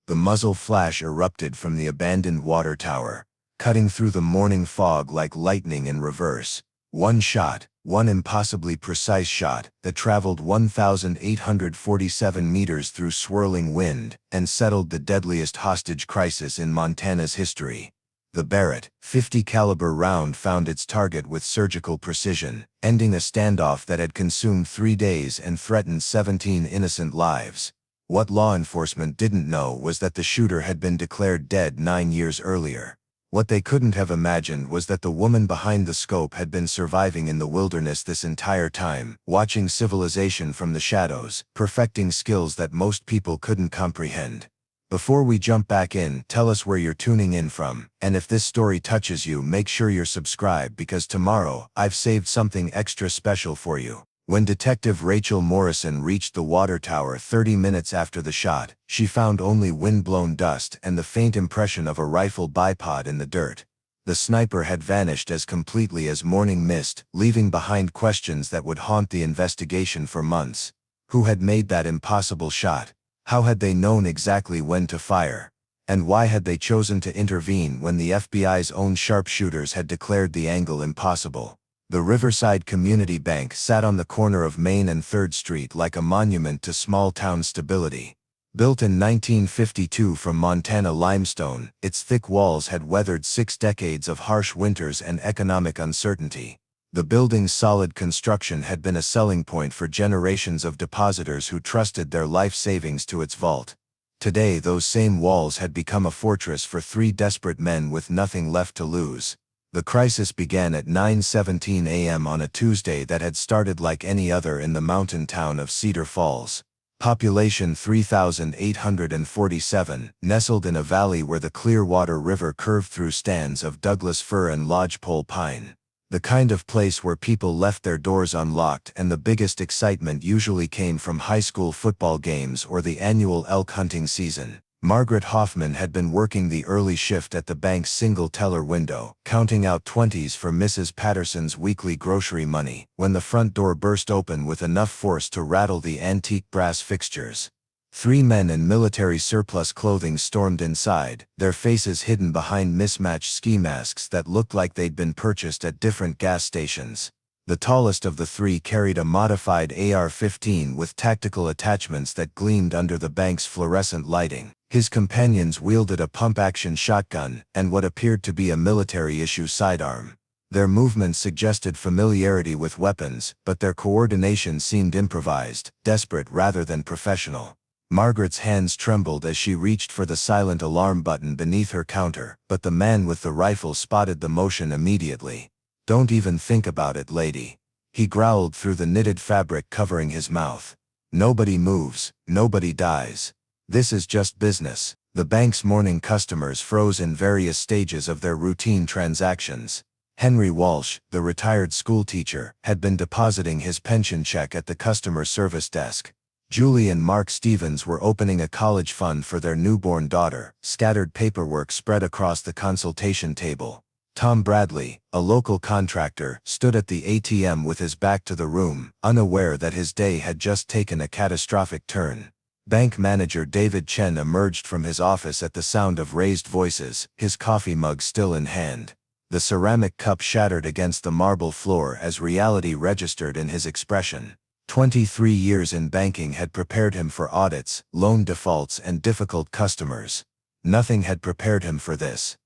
The muzzle flash erupted from the abandoned water tower, cutting through the morning fog like lightning in reverse. One shot, one impossibly precise shot that traveled 1,847 meters through swirling wind and settled the deadliest hostage crisis in Montana's history. The Barrett, .50 caliber round found its target with surgical precision, ending a standoff that had consumed 3 days and threatened 17 innocent lives. What law enforcement didn't know was that the shooter had been declared dead 9 years earlier. What they couldn't have imagined was that the woman behind the scope had been surviving in the wilderness this entire time, watching civilization from the shadows, perfecting skills that most people couldn't comprehend. Before we jump back in, tell us where you're tuning in from, and if this story touches you, make sure you're subscribed because tomorrow, I've saved something extra special for you. When Detective Rachel Morrison reached the water tower 30 minutes after the shot, she found only wind-blown dust and the faint impression of a rifle bipod in the dirt. The sniper had vanished as completely as morning mist, leaving behind questions that would haunt the investigation for months. Who had made that impossible shot? How had they known exactly when to fire? And why had they chosen to intervene when the FBI's own sharpshooters had declared the angle impossible? The Riverside Community Bank sat on the corner of Main and 3rd Street like a monument to small-town stability. Built in 1952 from Montana limestone, its thick walls had weathered 6 decades of harsh winters and economic uncertainty. The building's solid construction had been a selling point for generations of depositors who trusted their life savings to its vault. Today, those same walls had become a fortress for 3 desperate men with nothing left to lose. The crisis began at 9:17 a.m. on a Tuesday that had started like any other in the mountain town of Cedar Falls. Population 3,847, nestled in a valley where the Clearwater River curved through stands of Douglas fir and lodgepole pine. The kind of place where people left their doors unlocked and the biggest excitement usually came from high school football games or the annual elk hunting season. Margaret Hoffman had been working the early shift at the bank's single-teller window, counting out 20s for Mrs. Patterson's weekly grocery money, when the front door burst open with enough force to rattle the antique brass fixtures. 3 men in military surplus clothing stormed inside, their faces hidden behind mismatched ski masks that looked like they'd been purchased at different gas stations. The tallest of the 3 carried a modified AR-15 with tactical attachments that gleamed under the bank's fluorescent lighting. His companions wielded a pump-action shotgun and what appeared to be a military-issue sidearm. Their movements suggested familiarity with weapons, but their coordination seemed improvised, desperate rather than professional. Margaret's hands trembled as she reached for the silent alarm button beneath her counter, but the man with the rifle spotted the motion immediately. "Don't even think about it, lady," he growled through the knitted fabric covering his mouth. "Nobody moves, nobody dies. This is just business." The bank's morning customers froze in various stages of their routine transactions. Henry Walsh, the retired schoolteacher, had been depositing his pension check at the customer service desk. Julie and Mark Stevens were opening a college fund for their newborn daughter, scattered paperwork spread across the consultation table. Tom Bradley, a local contractor, stood at the ATM with his back to the room, unaware that his day had just taken a catastrophic turn. Bank manager David Chen emerged from his office at the sound of raised voices, his coffee mug still in hand. The ceramic cup shattered against the marble floor as reality registered in his expression. 23 years in banking had prepared him for audits, loan defaults, and difficult customers. Nothing had prepared him for this.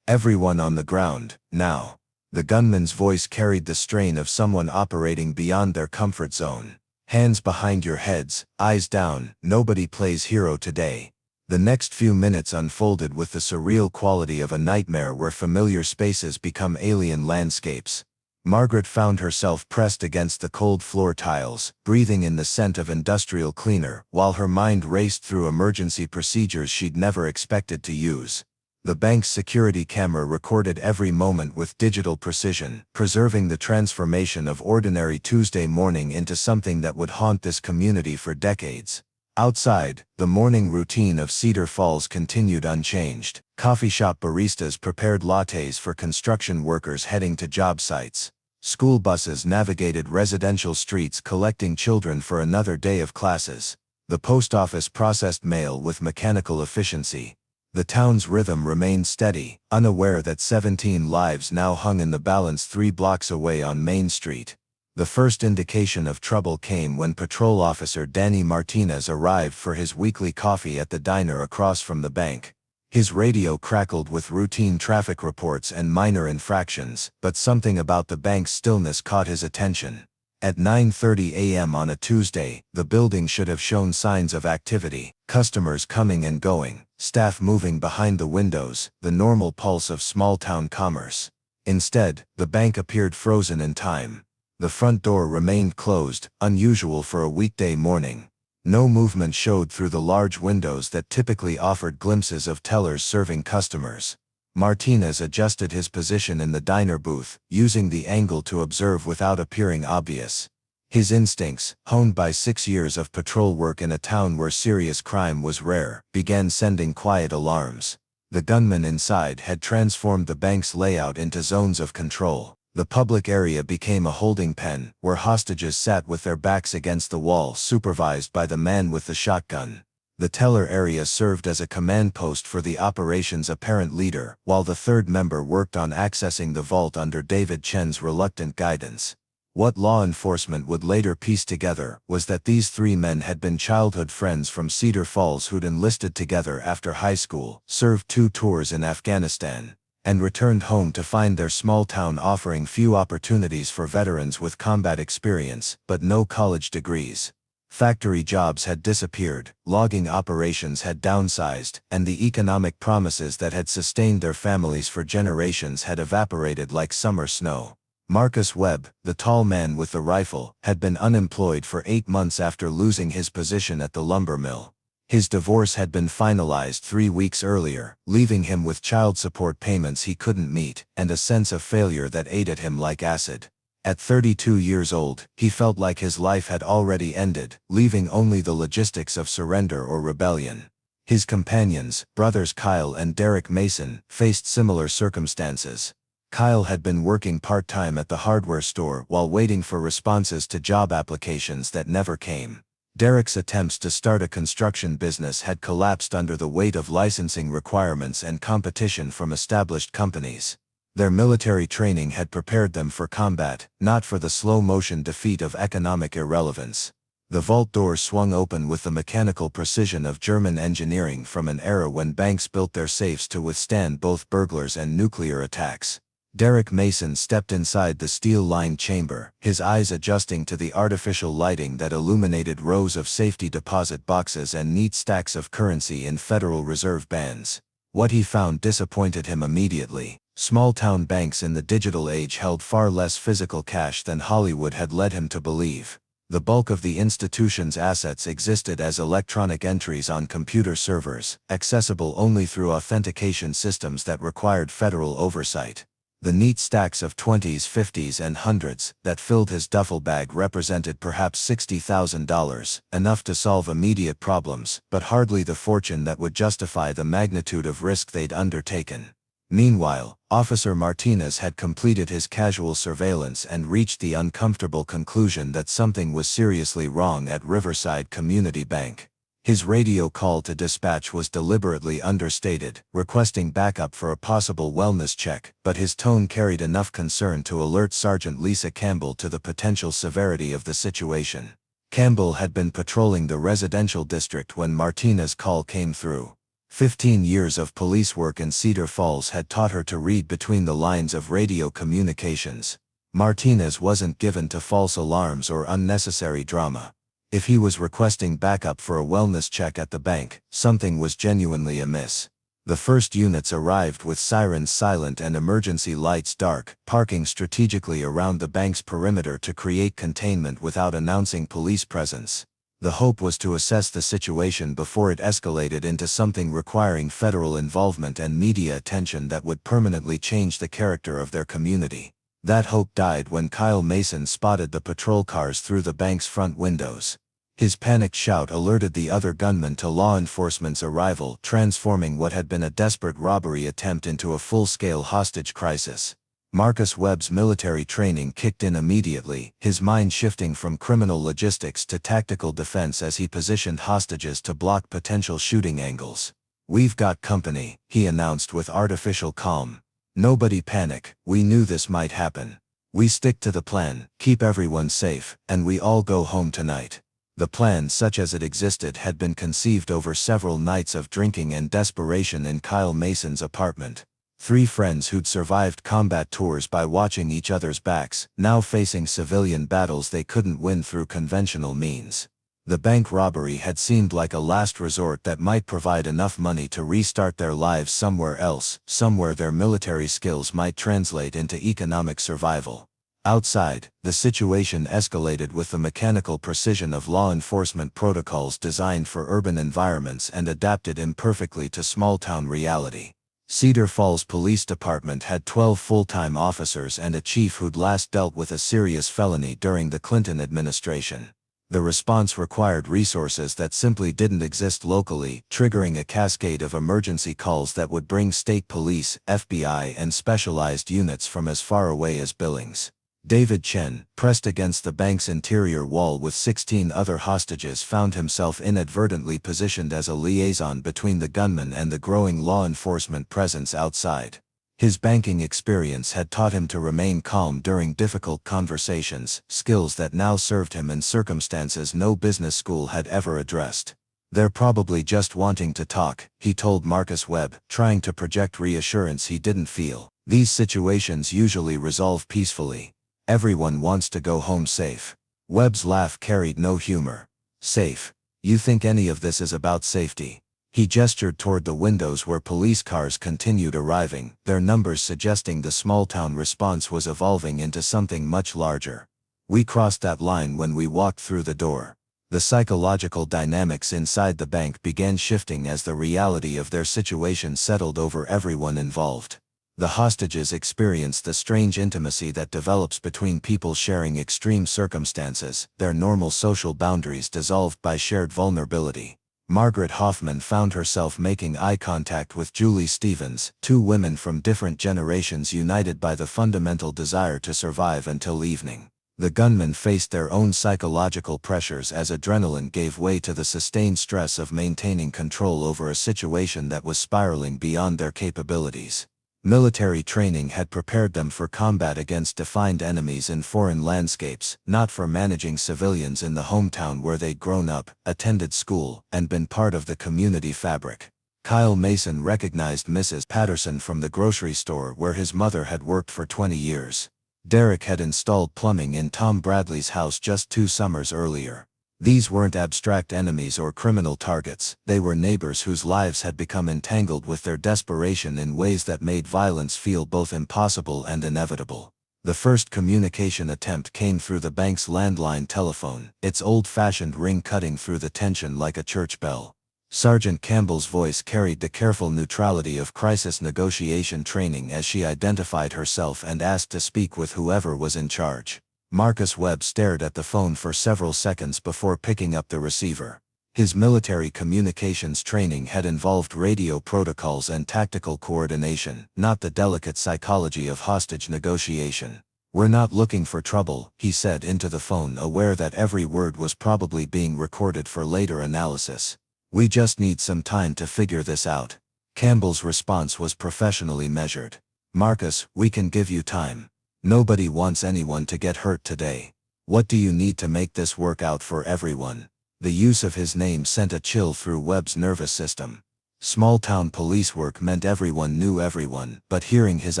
"Everyone on the ground, now." The gunman's voice carried the strain of someone operating beyond their comfort zone. "Hands behind your heads, eyes down, nobody plays hero today." The next few minutes unfolded with the surreal quality of a nightmare where familiar spaces become alien landscapes. Margaret found herself pressed against the cold floor tiles, breathing in the scent of industrial cleaner, while her mind raced through emergency procedures she'd never expected to use. The bank's security camera recorded every moment with digital precision, preserving the transformation of ordinary Tuesday morning into something that would haunt this community for decades. Outside, the morning routine of Cedar Falls continued unchanged. Coffee shop baristas prepared lattes for construction workers heading to job sites. School buses navigated residential streets collecting children for another day of classes. The post office processed mail with mechanical efficiency. The town's rhythm remained steady, unaware that 17 lives now hung in the balance 3 blocks away on Main Street. The first indication of trouble came when Patrol Officer Danny Martinez arrived for his weekly coffee at the diner across from the bank. His radio crackled with routine traffic reports and minor infractions, but something about the bank's stillness caught his attention. At 9:30 a.m. on a Tuesday, the building should have shown signs of activity, customers coming and going, staff moving behind the windows, the normal pulse of small-town commerce. Instead, the bank appeared frozen in time. The front door remained closed, unusual for a weekday morning. No movement showed through the large windows that typically offered glimpses of tellers serving customers. Martinez adjusted his position in the diner booth, using the angle to observe without appearing obvious. His instincts, honed by 6 years of patrol work in a town where serious crime was rare, began sending quiet alarms. The gunman inside had transformed the bank's layout into zones of control. The public area became a holding pen, where hostages sat with their backs against the wall, supervised by the man with the shotgun. The teller area served as a command post for the operation's apparent leader, while the third member worked on accessing the vault under David Chen's reluctant guidance. What law enforcement would later piece together was that these 3 men had been childhood friends from Cedar Falls who'd enlisted together after high school, served 2 tours in Afghanistan, and returned home to find their small town offering few opportunities for veterans with combat experience, but no college degrees. Factory jobs had disappeared, logging operations had downsized, and the economic promises that had sustained their families for generations had evaporated like summer snow. Marcus Webb, the tall man with the rifle, had been unemployed for 8 months after losing his position at the lumber mill. His divorce had been finalized 3 weeks earlier, leaving him with child support payments he couldn't meet, and a sense of failure that ate at him like acid. At 32 years old, he felt like his life had already ended, leaving only the logistics of surrender or rebellion. His companions, brothers Kyle and Derek Mason, faced similar circumstances. Kyle had been working part-time at the hardware store while waiting for responses to job applications that never came. Derek's attempts to start a construction business had collapsed under the weight of licensing requirements and competition from established companies. Their military training had prepared them for combat, not for the slow-motion defeat of economic irrelevance. The vault door swung open with the mechanical precision of German engineering from an era when banks built their safes to withstand both burglars and nuclear attacks. Derek Mason stepped inside the steel-lined chamber, his eyes adjusting to the artificial lighting that illuminated rows of safety deposit boxes and neat stacks of currency in Federal Reserve bands. What he found disappointed him immediately. Small-town banks in the digital age held far less physical cash than Hollywood had led him to believe. The bulk of the institution's assets existed as electronic entries on computer servers, accessible only through authentication systems that required federal oversight. The neat stacks of 20s, 50s, and 100s that filled his duffel bag represented perhaps $60,000, enough to solve immediate problems, but hardly the fortune that would justify the magnitude of risk they'd undertaken. Meanwhile, Officer Martinez had completed his casual surveillance and reached the uncomfortable conclusion that something was seriously wrong at Riverside Community Bank. His radio call to dispatch was deliberately understated, requesting backup for a possible wellness check, but his tone carried enough concern to alert Sergeant Lisa Campbell to the potential severity of the situation. Campbell had been patrolling the residential district when Martinez's call came through. 15 years of police work in Cedar Falls had taught her to read between the lines of radio communications. Martinez wasn't given to false alarms or unnecessary drama. If he was requesting backup for a wellness check at the bank, something was genuinely amiss. The first units arrived with sirens silent and emergency lights dark, parking strategically around the bank's perimeter to create containment without announcing police presence. The hope was to assess the situation before it escalated into something requiring federal involvement and media attention that would permanently change the character of their community. That hope died when Kyle Mason spotted the patrol cars through the bank's front windows. His panicked shout alerted the other gunmen to law enforcement's arrival, transforming what had been a desperate robbery attempt into a full-scale hostage crisis. Marcus Webb's military training kicked in immediately, his mind shifting from criminal logistics to tactical defense as he positioned hostages to block potential shooting angles. "We've got company," he announced with artificial calm. "Nobody panic, we knew this might happen. We stick to the plan, keep everyone safe, and we all go home tonight." The plan, such as it existed, had been conceived over several nights of drinking and desperation in Kyle Mason's apartment. Three friends who'd survived combat tours by watching each other's backs, now facing civilian battles they couldn't win through conventional means. The bank robbery had seemed like a last resort that might provide enough money to restart their lives somewhere else, somewhere their military skills might translate into economic survival. Outside, the situation escalated with the mechanical precision of law enforcement protocols designed for urban environments and adapted imperfectly to small-town reality. Cedar Falls Police Department had 12 full-time officers and a chief who'd last dealt with a serious felony during the Clinton administration. The response required resources that simply didn't exist locally, triggering a cascade of emergency calls that would bring state police, FBI, and specialized units from as far away as Billings. David Chen, pressed against the bank's interior wall with 16 other hostages, found himself inadvertently positioned as a liaison between the gunman and the growing law enforcement presence outside. His banking experience had taught him to remain calm during difficult conversations, skills that now served him in circumstances no business school had ever addressed. "They're probably just wanting to talk," he told Marcus Webb, trying to project reassurance he didn't feel. "These situations usually resolve peacefully. Everyone wants to go home safe." Webb's laugh carried no humor. "Safe? You think any of this is about safety?" He gestured toward the windows where police cars continued arriving, their numbers suggesting the small-town response was evolving into something much larger. "We crossed that line when we walked through the door." The psychological dynamics inside the bank began shifting as the reality of their situation settled over everyone involved. The hostages experienced the strange intimacy that develops between people sharing extreme circumstances, their normal social boundaries dissolved by shared vulnerability. Margaret Hoffman found herself making eye contact with Julie Stevens, two women from different generations united by the fundamental desire to survive until evening. The gunmen faced their own psychological pressures as adrenaline gave way to the sustained stress of maintaining control over a situation that was spiraling beyond their capabilities. Military training had prepared them for combat against defined enemies in foreign landscapes, not for managing civilians in the hometown where they'd grown up, attended school, and been part of the community fabric. Kyle Mason recognized Mrs. Patterson from the grocery store where his mother had worked for 20 years. Derek had installed plumbing in Tom Bradley's house just 2 summers earlier. These weren't abstract enemies or criminal targets, they were neighbors whose lives had become entangled with their desperation in ways that made violence feel both impossible and inevitable. The first communication attempt came through the bank's landline telephone, its old-fashioned ring cutting through the tension like a church bell. Sergeant Campbell's voice carried the careful neutrality of crisis negotiation training as she identified herself and asked to speak with whoever was in charge. Marcus Webb stared at the phone for several seconds before picking up the receiver. His military communications training had involved radio protocols and tactical coordination, not the delicate psychology of hostage negotiation. "We're not looking for trouble," he said into the phone, aware that every word was probably being recorded for later analysis. "We just need some time to figure this out." Campbell's response was professionally measured. "Marcus, we can give you time. Nobody wants anyone to get hurt today. What do you need to make this work out for everyone?" The use of his name sent a chill through Webb's nervous system. Small-town police work meant everyone knew everyone, but hearing his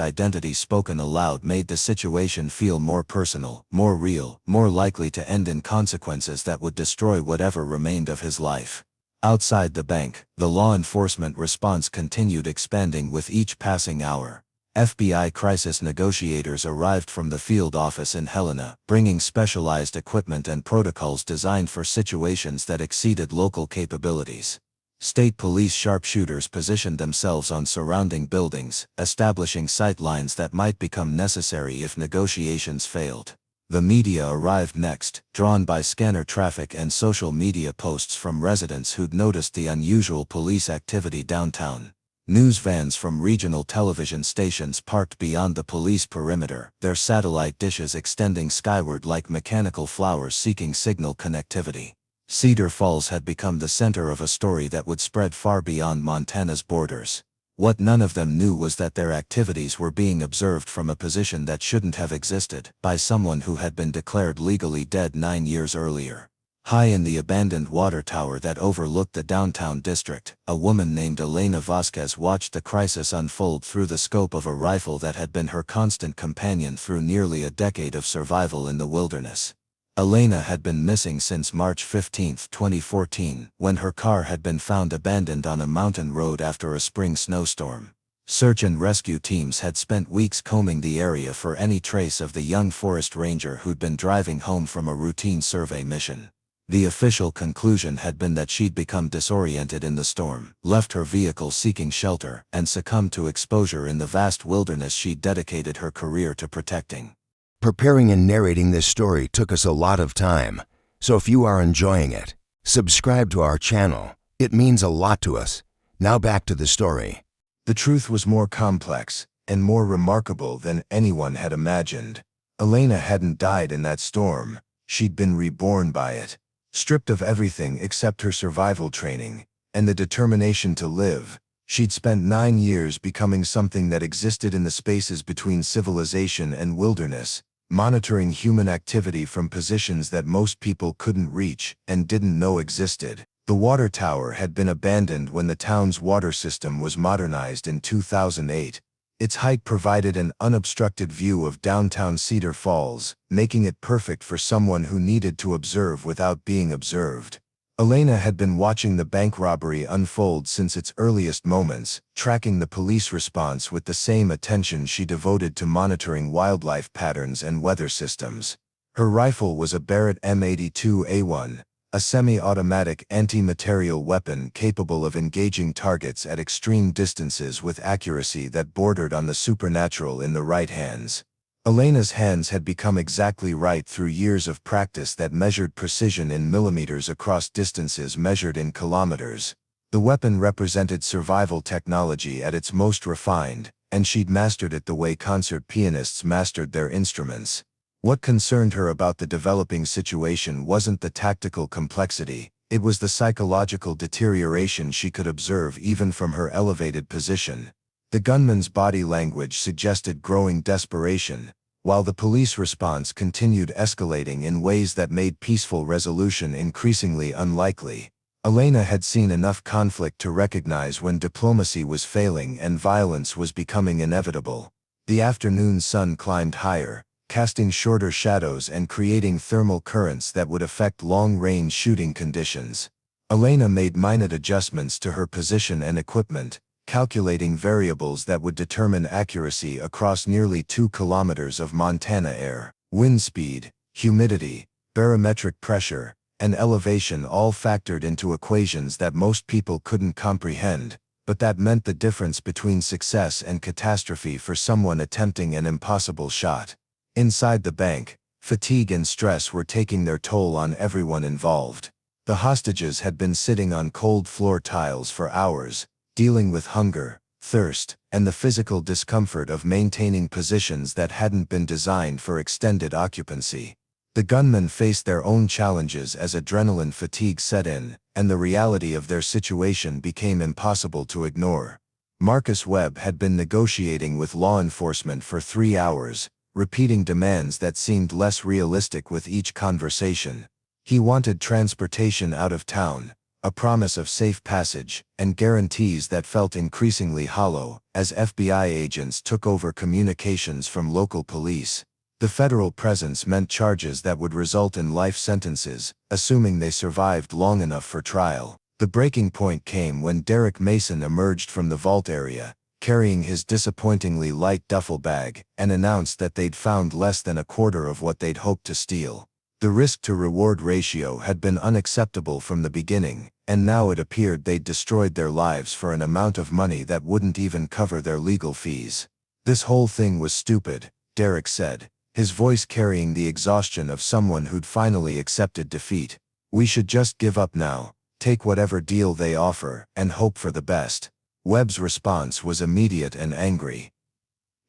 identity spoken aloud made the situation feel more personal, more real, more likely to end in consequences that would destroy whatever remained of his life. Outside the bank, the law enforcement response continued expanding with each passing hour. FBI crisis negotiators arrived from the field office in Helena, bringing specialized equipment and protocols designed for situations that exceeded local capabilities. State police sharpshooters positioned themselves on surrounding buildings, establishing sight lines that might become necessary if negotiations failed. The media arrived next, drawn by scanner traffic and social media posts from residents who'd noticed the unusual police activity downtown. News vans from regional television stations parked beyond the police perimeter, their satellite dishes extending skyward like mechanical flowers seeking signal connectivity. Cedar Falls had become the center of a story that would spread far beyond Montana's borders. What none of them knew was that their activities were being observed from a position that shouldn't have existed, by someone who had been declared legally dead 9 years earlier. High in the abandoned water tower that overlooked the downtown district, a woman named Elena Vasquez watched the crisis unfold through the scope of a rifle that had been her constant companion through nearly a decade of survival in the wilderness. Elena had been missing since March 15, 2014, when her car had been found abandoned on a mountain road after a spring snowstorm. Search and rescue teams had spent weeks combing the area for any trace of the young forest ranger who'd been driving home from a routine survey mission. The official conclusion had been that she'd become disoriented in the storm, left her vehicle seeking shelter, and succumbed to exposure in the vast wilderness she'd dedicated her career to protecting. Preparing and narrating this story took us a lot of time, so if you are enjoying it, subscribe to our channel. It means a lot to us. Now back to the story. The truth was more complex and more remarkable than anyone had imagined. Elena hadn't died in that storm. She'd been reborn by it. Stripped of everything except her survival training and the determination to live, she'd spent 9 years becoming something that existed in the spaces between civilization and wilderness, monitoring human activity from positions that most people couldn't reach and didn't know existed. The water tower had been abandoned when the town's water system was modernized in 2008. Its height provided an unobstructed view of downtown Cedar Falls, making it perfect for someone who needed to observe without being observed. Elena had been watching the bank robbery unfold since its earliest moments, tracking the police response with the same attention she devoted to monitoring wildlife patterns and weather systems. Her rifle was a Barrett M82A1, a semi-automatic anti-material weapon capable of engaging targets at extreme distances with accuracy that bordered on the supernatural in the right hands. Elena's hands had become exactly right through years of practice that measured precision in millimeters across distances measured in kilometers. The weapon represented survival technology at its most refined, and she'd mastered it the way concert pianists mastered their instruments. What concerned her about the developing situation wasn't the tactical complexity, it was the psychological deterioration she could observe even from her elevated position. The gunman's body language suggested growing desperation, while the police response continued escalating in ways that made peaceful resolution increasingly unlikely. Elena had seen enough conflict to recognize when diplomacy was failing and violence was becoming inevitable. The afternoon sun climbed higher, casting shorter shadows and creating thermal currents that would affect long-range shooting conditions. Elena made minute adjustments to her position and equipment, calculating variables that would determine accuracy across nearly 2 kilometers of Montana air. Wind speed, humidity, barometric pressure, and elevation all factored into equations that most people couldn't comprehend, but that meant the difference between success and catastrophe for someone attempting an impossible shot. Inside the bank, fatigue and stress were taking their toll on everyone involved. The hostages had been sitting on cold floor tiles for hours, dealing with hunger, thirst, and the physical discomfort of maintaining positions that hadn't been designed for extended occupancy. The gunmen faced their own challenges as adrenaline fatigue set in, and the reality of their situation became impossible to ignore. Marcus Webb had been negotiating with law enforcement for 3 hours, repeating demands that seemed less realistic with each conversation. He wanted transportation out of town, a promise of safe passage, and guarantees that felt increasingly hollow as FBI agents took over communications from local police. The federal presence meant charges that would result in life sentences, assuming they survived long enough for trial. The breaking point came when Derek Mason emerged from the vault area, carrying his disappointingly light duffel bag, and announced that they'd found less than a quarter of what they'd hoped to steal. The risk-to-reward ratio had been unacceptable from the beginning, and now it appeared they'd destroyed their lives for an amount of money that wouldn't even cover their legal fees. "This whole thing was stupid," Derek said, his voice carrying the exhaustion of someone who'd finally accepted defeat. "We should just give up now, take whatever deal they offer, and hope for the best." Webb's response was immediate and angry.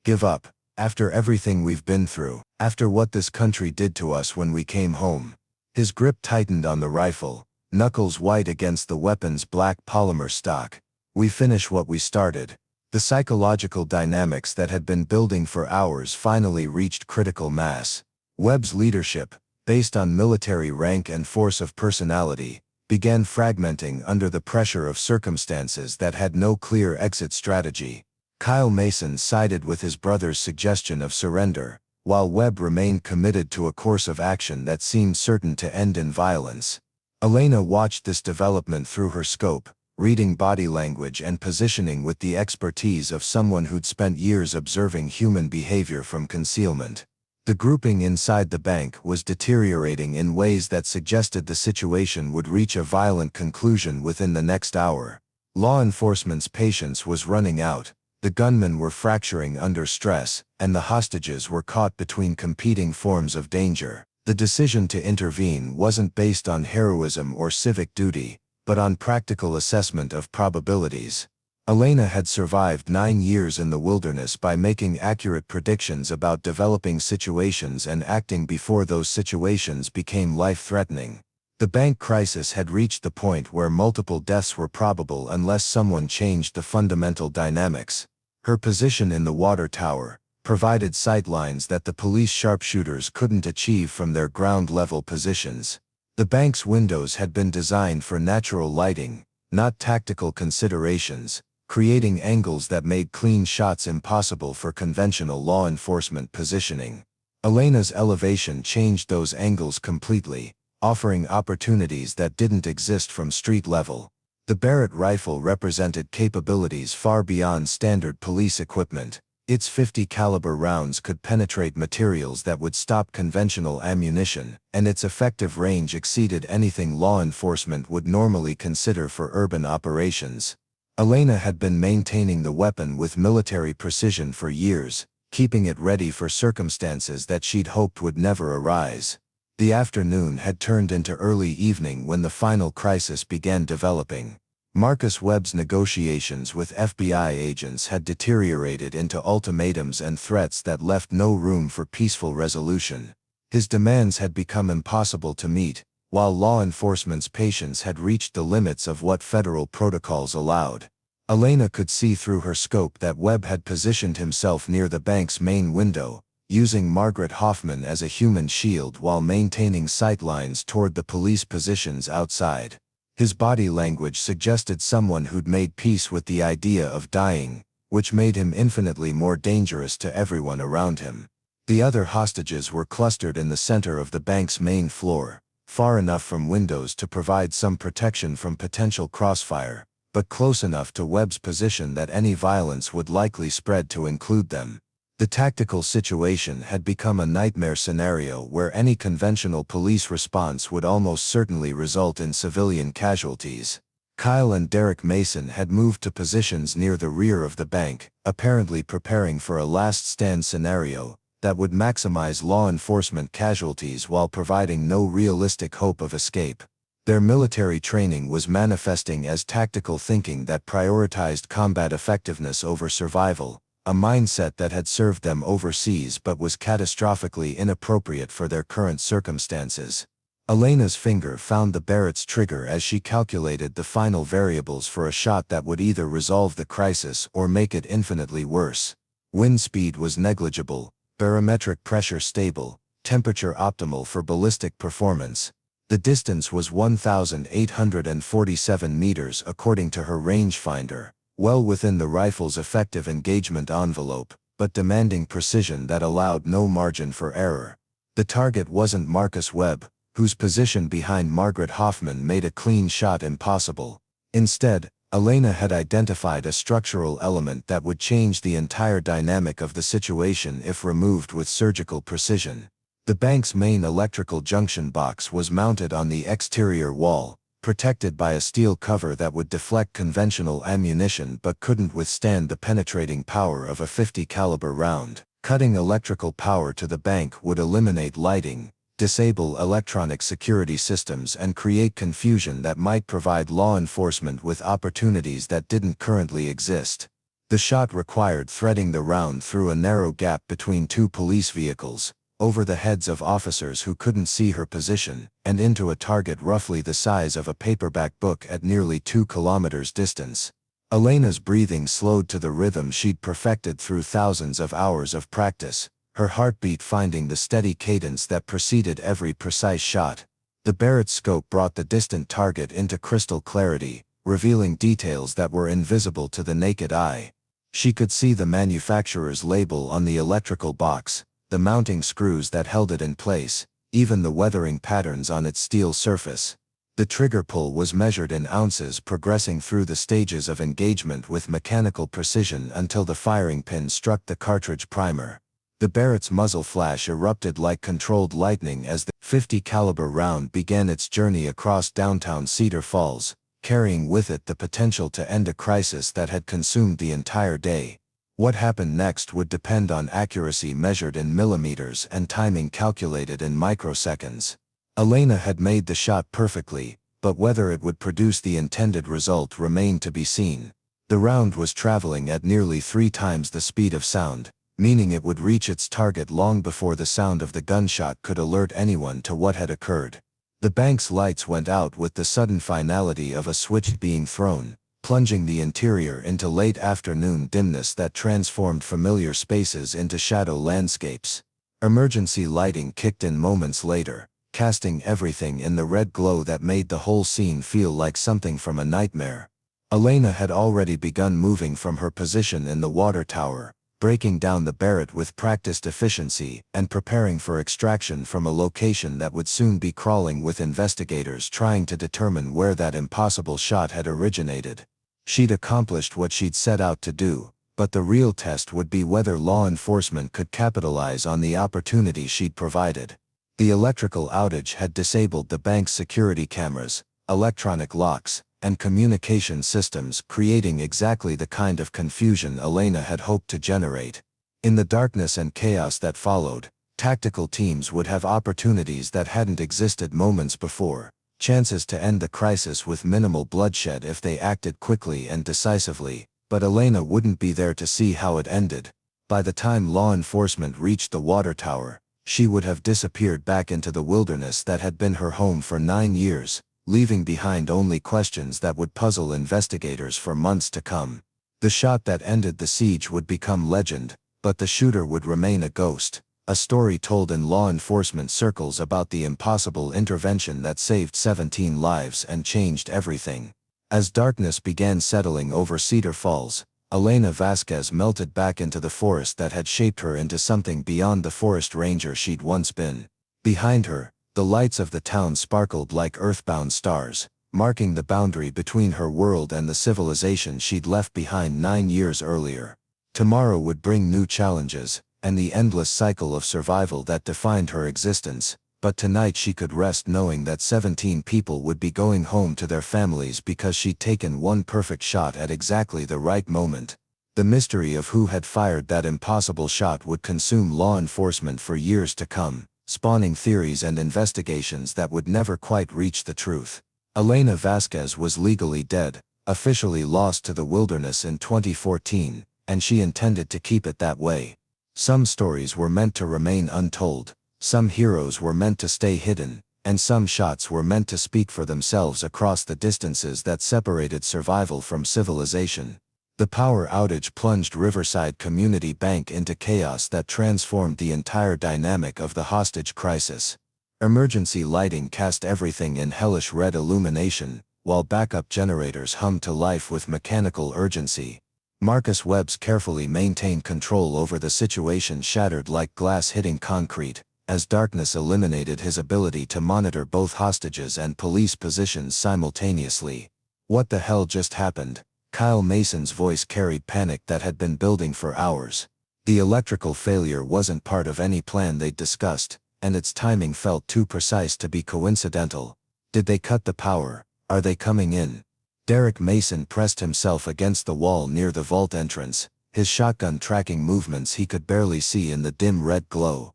"Give up. After everything we've been through, after what this country did to us when we came home." His grip tightened on the rifle, knuckles white against the weapon's black polymer stock. "We finish what we started." The psychological dynamics that had been building for hours finally reached critical mass. Webb's leadership, based on military rank and force of personality, began fragmenting under the pressure of circumstances that had no clear exit strategy. Kyle Mason sided with his brother's suggestion of surrender, while Webb remained committed to a course of action that seemed certain to end in violence. Elena watched this development through her scope, reading body language and positioning with the expertise of someone who'd spent years observing human behavior from concealment. The grouping inside the bank was deteriorating in ways that suggested the situation would reach a violent conclusion within the next hour. Law enforcement's patience was running out. The gunmen were fracturing under stress, and the hostages were caught between competing forms of danger. The decision to intervene wasn't based on heroism or civic duty, but on practical assessment of probabilities. Elena had survived 9 years in the wilderness by making accurate predictions about developing situations and acting before those situations became life-threatening. The bank crisis had reached the point where multiple deaths were probable unless someone changed the fundamental dynamics. Her position in the water tower provided sightlines that the police sharpshooters couldn't achieve from their ground-level positions. The bank's windows had been designed for natural lighting, not tactical considerations, creating angles that made clean shots impossible for conventional law enforcement positioning. Elena's elevation changed those angles completely, offering opportunities that didn't exist from street level. The Barrett rifle represented capabilities far beyond standard police equipment. Its 50 caliber rounds could penetrate materials that would stop conventional ammunition, and its effective range exceeded anything law enforcement would normally consider for urban operations. Elena had been maintaining the weapon with military precision for years, keeping it ready for circumstances that she'd hoped would never arise. The afternoon had turned into early evening when the final crisis began developing. Marcus Webb's negotiations with FBI agents had deteriorated into ultimatums and threats that left no room for peaceful resolution. His demands had become impossible to meet, while law enforcement's patience had reached the limits of what federal protocols allowed. Elena could see through her scope that Webb had positioned himself near the bank's main window, using Margaret Hoffman as a human shield while maintaining sightlines toward the police positions outside. His body language suggested someone who'd made peace with the idea of dying, which made him infinitely more dangerous to everyone around him. The other hostages were clustered in the center of the bank's main floor, far enough from windows to provide some protection from potential crossfire, but close enough to Webb's position that any violence would likely spread to include them. The tactical situation had become a nightmare scenario where any conventional police response would almost certainly result in civilian casualties. Kyle and Derek Mason had moved to positions near the rear of the bank, apparently preparing for a last-stand scenario that would maximize law enforcement casualties while providing no realistic hope of escape. Their military training was manifesting as tactical thinking that prioritized combat effectiveness over survival, a mindset that had served them overseas but was catastrophically inappropriate for their current circumstances. Elena's finger found the Barrett's trigger as she calculated the final variables for a shot that would either resolve the crisis or make it infinitely worse. Wind speed was negligible, barometric pressure stable, temperature optimal for ballistic performance. The distance was 1,847 meters according to her rangefinder, well within the rifle's effective engagement envelope, but demanding precision that allowed no margin for error. The target wasn't Marcus Webb, whose position behind Margaret Hoffman made a clean shot impossible. Instead, Elena had identified a structural element that would change the entire dynamic of the situation if removed with surgical precision. The bank's main electrical junction box was mounted on the exterior wall, protected by a steel cover that would deflect conventional ammunition but couldn't withstand the penetrating power of a 50 caliber round. Cutting electrical power to the bank would eliminate lighting, disable electronic security systems and create confusion that might provide law enforcement with opportunities that didn't currently exist. The shot required threading the round through a narrow gap between two police vehicles, over the heads of officers who couldn't see her position, and into a target roughly the size of a paperback book at nearly 2 kilometers distance. Elena's breathing slowed to the rhythm she'd perfected through thousands of hours of practice, her heartbeat finding the steady cadence that preceded every precise shot. The Barrett scope brought the distant target into crystal clarity, revealing details that were invisible to the naked eye. She could see the manufacturer's label on the electrical box, the mounting screws that held it in place, even the weathering patterns on its steel surface. The trigger pull was measured in ounces, progressing through the stages of engagement with mechanical precision until the firing pin struck the cartridge primer. The Barrett's muzzle flash erupted like controlled lightning as the .50 caliber round began its journey across downtown Cedar Falls, carrying with it the potential to end a crisis that had consumed the entire day. What happened next would depend on accuracy measured in millimeters and timing calculated in microseconds. Elena had made the shot perfectly, but whether it would produce the intended result remained to be seen. The round was traveling at nearly 3 times the speed of sound, meaning it would reach its target long before the sound of the gunshot could alert anyone to what had occurred. The bank's lights went out with the sudden finality of a switch being thrown, plunging the interior into late afternoon dimness that transformed familiar spaces into shadow landscapes. Emergency lighting kicked in moments later, casting everything in the red glow that made the whole scene feel like something from a nightmare. Elena had already begun moving from her position in the water tower, breaking down the Barrett with practiced efficiency and preparing for extraction from a location that would soon be crawling with investigators trying to determine where that impossible shot had originated. She'd accomplished what she'd set out to do, but the real test would be whether law enforcement could capitalize on the opportunity she'd provided. The electrical outage had disabled the bank's security cameras, electronic locks, and communication systems, creating exactly the kind of confusion Elena had hoped to generate. In the darkness and chaos that followed, tactical teams would have opportunities that hadn't existed moments before, chances to end the crisis with minimal bloodshed if they acted quickly and decisively, but Elena wouldn't be there to see how it ended. By the time law enforcement reached the water tower, she would have disappeared back into the wilderness that had been her home for 9 years, leaving behind only questions that would puzzle investigators for months to come. The shot that ended the siege would become legend, but the shooter would remain a ghost, a story told in law enforcement circles about the impossible intervention that saved 17 lives and changed everything. As darkness began settling over Cedar Falls, Elena Vasquez melted back into the forest that had shaped her into something beyond the forest ranger she'd once been. Behind her, the lights of the town sparkled like earthbound stars, marking the boundary between her world and the civilization she'd left behind 9 years earlier. Tomorrow would bring new challenges, and the endless cycle of survival that defined her existence, but tonight she could rest knowing that 17 people would be going home to their families because she'd taken one perfect shot at exactly the right moment. The mystery of who had fired that impossible shot would consume law enforcement for years to come, spawning theories and investigations that would never quite reach the truth. Elena Vasquez was legally dead, officially lost to the wilderness in 2014, and she intended to keep it that way. Some stories were meant to remain untold, some heroes were meant to stay hidden, and some shots were meant to speak for themselves across the distances that separated survival from civilization. The power outage plunged Riverside Community Bank into chaos that transformed the entire dynamic of the hostage crisis. Emergency lighting cast everything in hellish red illumination, while backup generators hummed to life with mechanical urgency. Marcus Webb's carefully maintained control over the situation shattered like glass hitting concrete, as darkness eliminated his ability to monitor both hostages and police positions simultaneously. "What the hell just happened?" Kyle Mason's voice carried panic that had been building for hours. The electrical failure wasn't part of any plan they'd discussed, and its timing felt too precise to be coincidental. Did they cut the power? Are they coming in? Derek Mason pressed himself against the wall near the vault entrance, his shotgun tracking movements he could barely see in the dim red glow.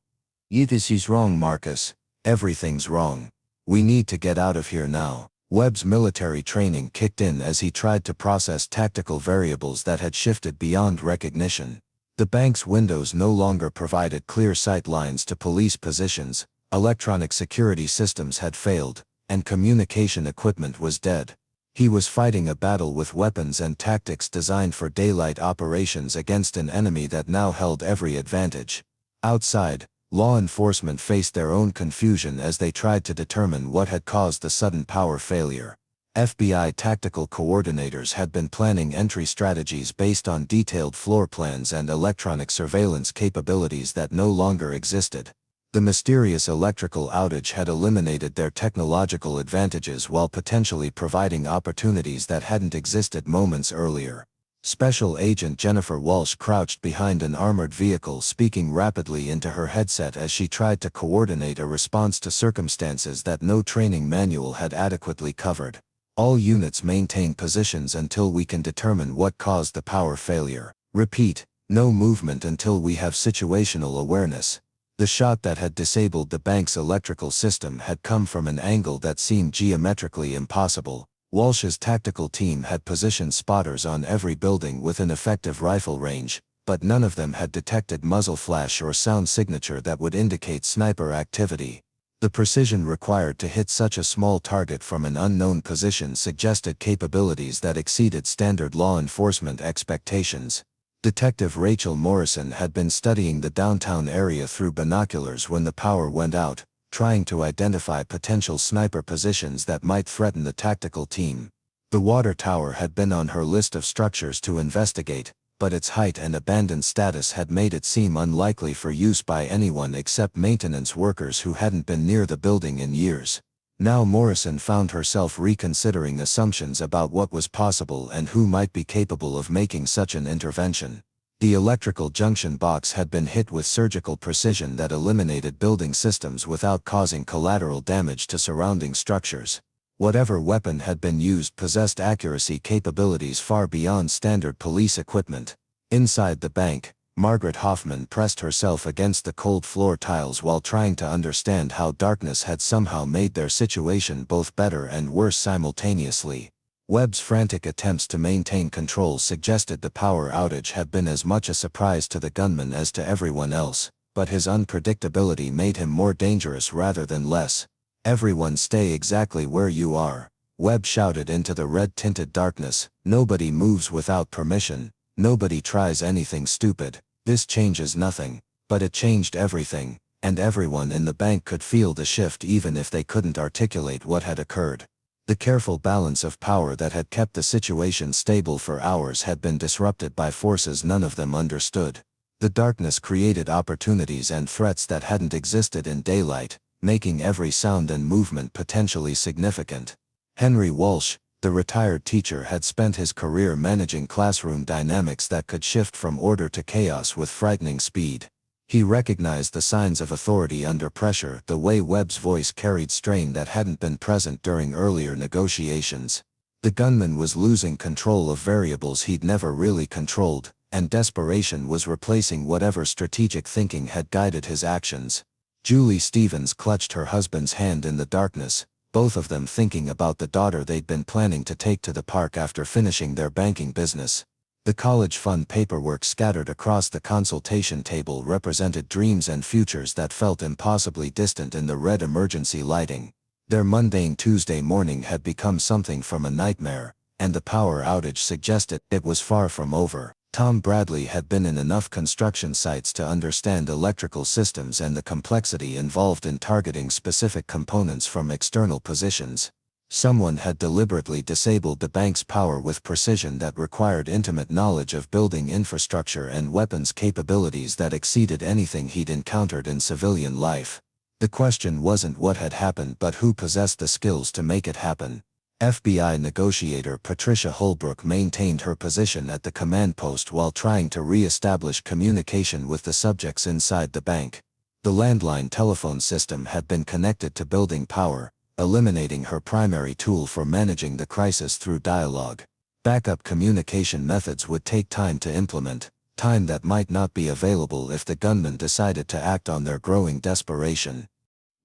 "This is wrong, Marcus," Everything's wrong. We need to get out of here now. Webb's military training kicked in as he tried to process tactical variables that had shifted beyond recognition. The bank's windows no longer provided clear sight lines to police positions, electronic security systems had failed, and communication equipment was dead. He was fighting a battle with weapons and tactics designed for daylight operations against an enemy that now held every advantage. Outside, law enforcement faced their own confusion as they tried to determine what had caused the sudden power failure. FBI tactical coordinators had been planning entry strategies based on detailed floor plans and electronic surveillance capabilities that no longer existed. The mysterious electrical outage had eliminated their technological advantages while potentially providing opportunities that hadn't existed moments earlier. Special Agent Jennifer Walsh crouched behind an armored vehicle, speaking rapidly into her headset as she tried to coordinate a response to circumstances that no training manual had adequately covered. All units maintain positions until we can determine what caused the power failure. Repeat, no movement until we have situational awareness. The shot that had disabled the bank's electrical system had come from an angle that seemed geometrically impossible. Walsh's tactical team had positioned spotters on every building within effective rifle range, but none of them had detected muzzle flash or sound signature that would indicate sniper activity. The precision required to hit such a small target from an unknown position suggested capabilities that exceeded standard law enforcement expectations. Detective Rachel Morrison had been studying the downtown area through binoculars when the power went out, trying to identify potential sniper positions that might threaten the tactical team. The water tower had been on her list of structures to investigate, but its height and abandoned status had made it seem unlikely for use by anyone except maintenance workers who hadn't been near the building in years. Now Morrison found herself reconsidering assumptions about what was possible and who might be capable of making such an intervention. The electrical junction box had been hit with surgical precision that eliminated building systems without causing collateral damage to surrounding structures. Whatever weapon had been used possessed accuracy capabilities far beyond standard police equipment. Inside the bank, Margaret Hoffman pressed herself against the cold floor tiles while trying to understand how darkness had somehow made their situation both better and worse simultaneously. Webb's frantic attempts to maintain control suggested the power outage had been as much a surprise to the gunman as to everyone else, but his unpredictability made him more dangerous rather than less. "Everyone stay exactly where you are," Webb shouted into the red-tinted darkness. "Nobody moves without permission. Nobody tries anything stupid. This changes nothing." But it changed everything, and everyone in the bank could feel the shift even if they couldn't articulate what had occurred. The careful balance of power that had kept the situation stable for hours had been disrupted by forces none of them understood. The darkness created opportunities and threats that hadn't existed in daylight, making every sound and movement potentially significant. Henry Walsh, the retired teacher, had spent his career managing classroom dynamics that could shift from order to chaos with frightening speed. He recognized the signs of authority under pressure, the way Webb's voice carried strain that hadn't been present during earlier negotiations. The gunman was losing control of variables he'd never really controlled, and desperation was replacing whatever strategic thinking had guided his actions. Julie Stevens clutched her husband's hand in the darkness, both of them thinking about the daughter they'd been planning to take to the park after finishing their banking business. The college fund paperwork scattered across the consultation table represented dreams and futures that felt impossibly distant in the red emergency lighting. Their mundane Tuesday morning had become something from a nightmare, and the power outage suggested it was far from over. Tom Bradley had been in enough construction sites to understand electrical systems and the complexity involved in targeting specific components from external positions. Someone had deliberately disabled the bank's power with precision that required intimate knowledge of building infrastructure and weapons capabilities that exceeded anything he'd encountered in civilian life. The question wasn't what had happened but who possessed the skills to make it happen. FBI negotiator Patricia Holbrook maintained her position at the command post while trying to re-establish communication with the subjects inside the bank. The landline telephone system had been connected to building power, eliminating her primary tool for managing the crisis through dialogue. Backup communication methods would take time to implement, time that might not be available if the gunman decided to act on their growing desperation.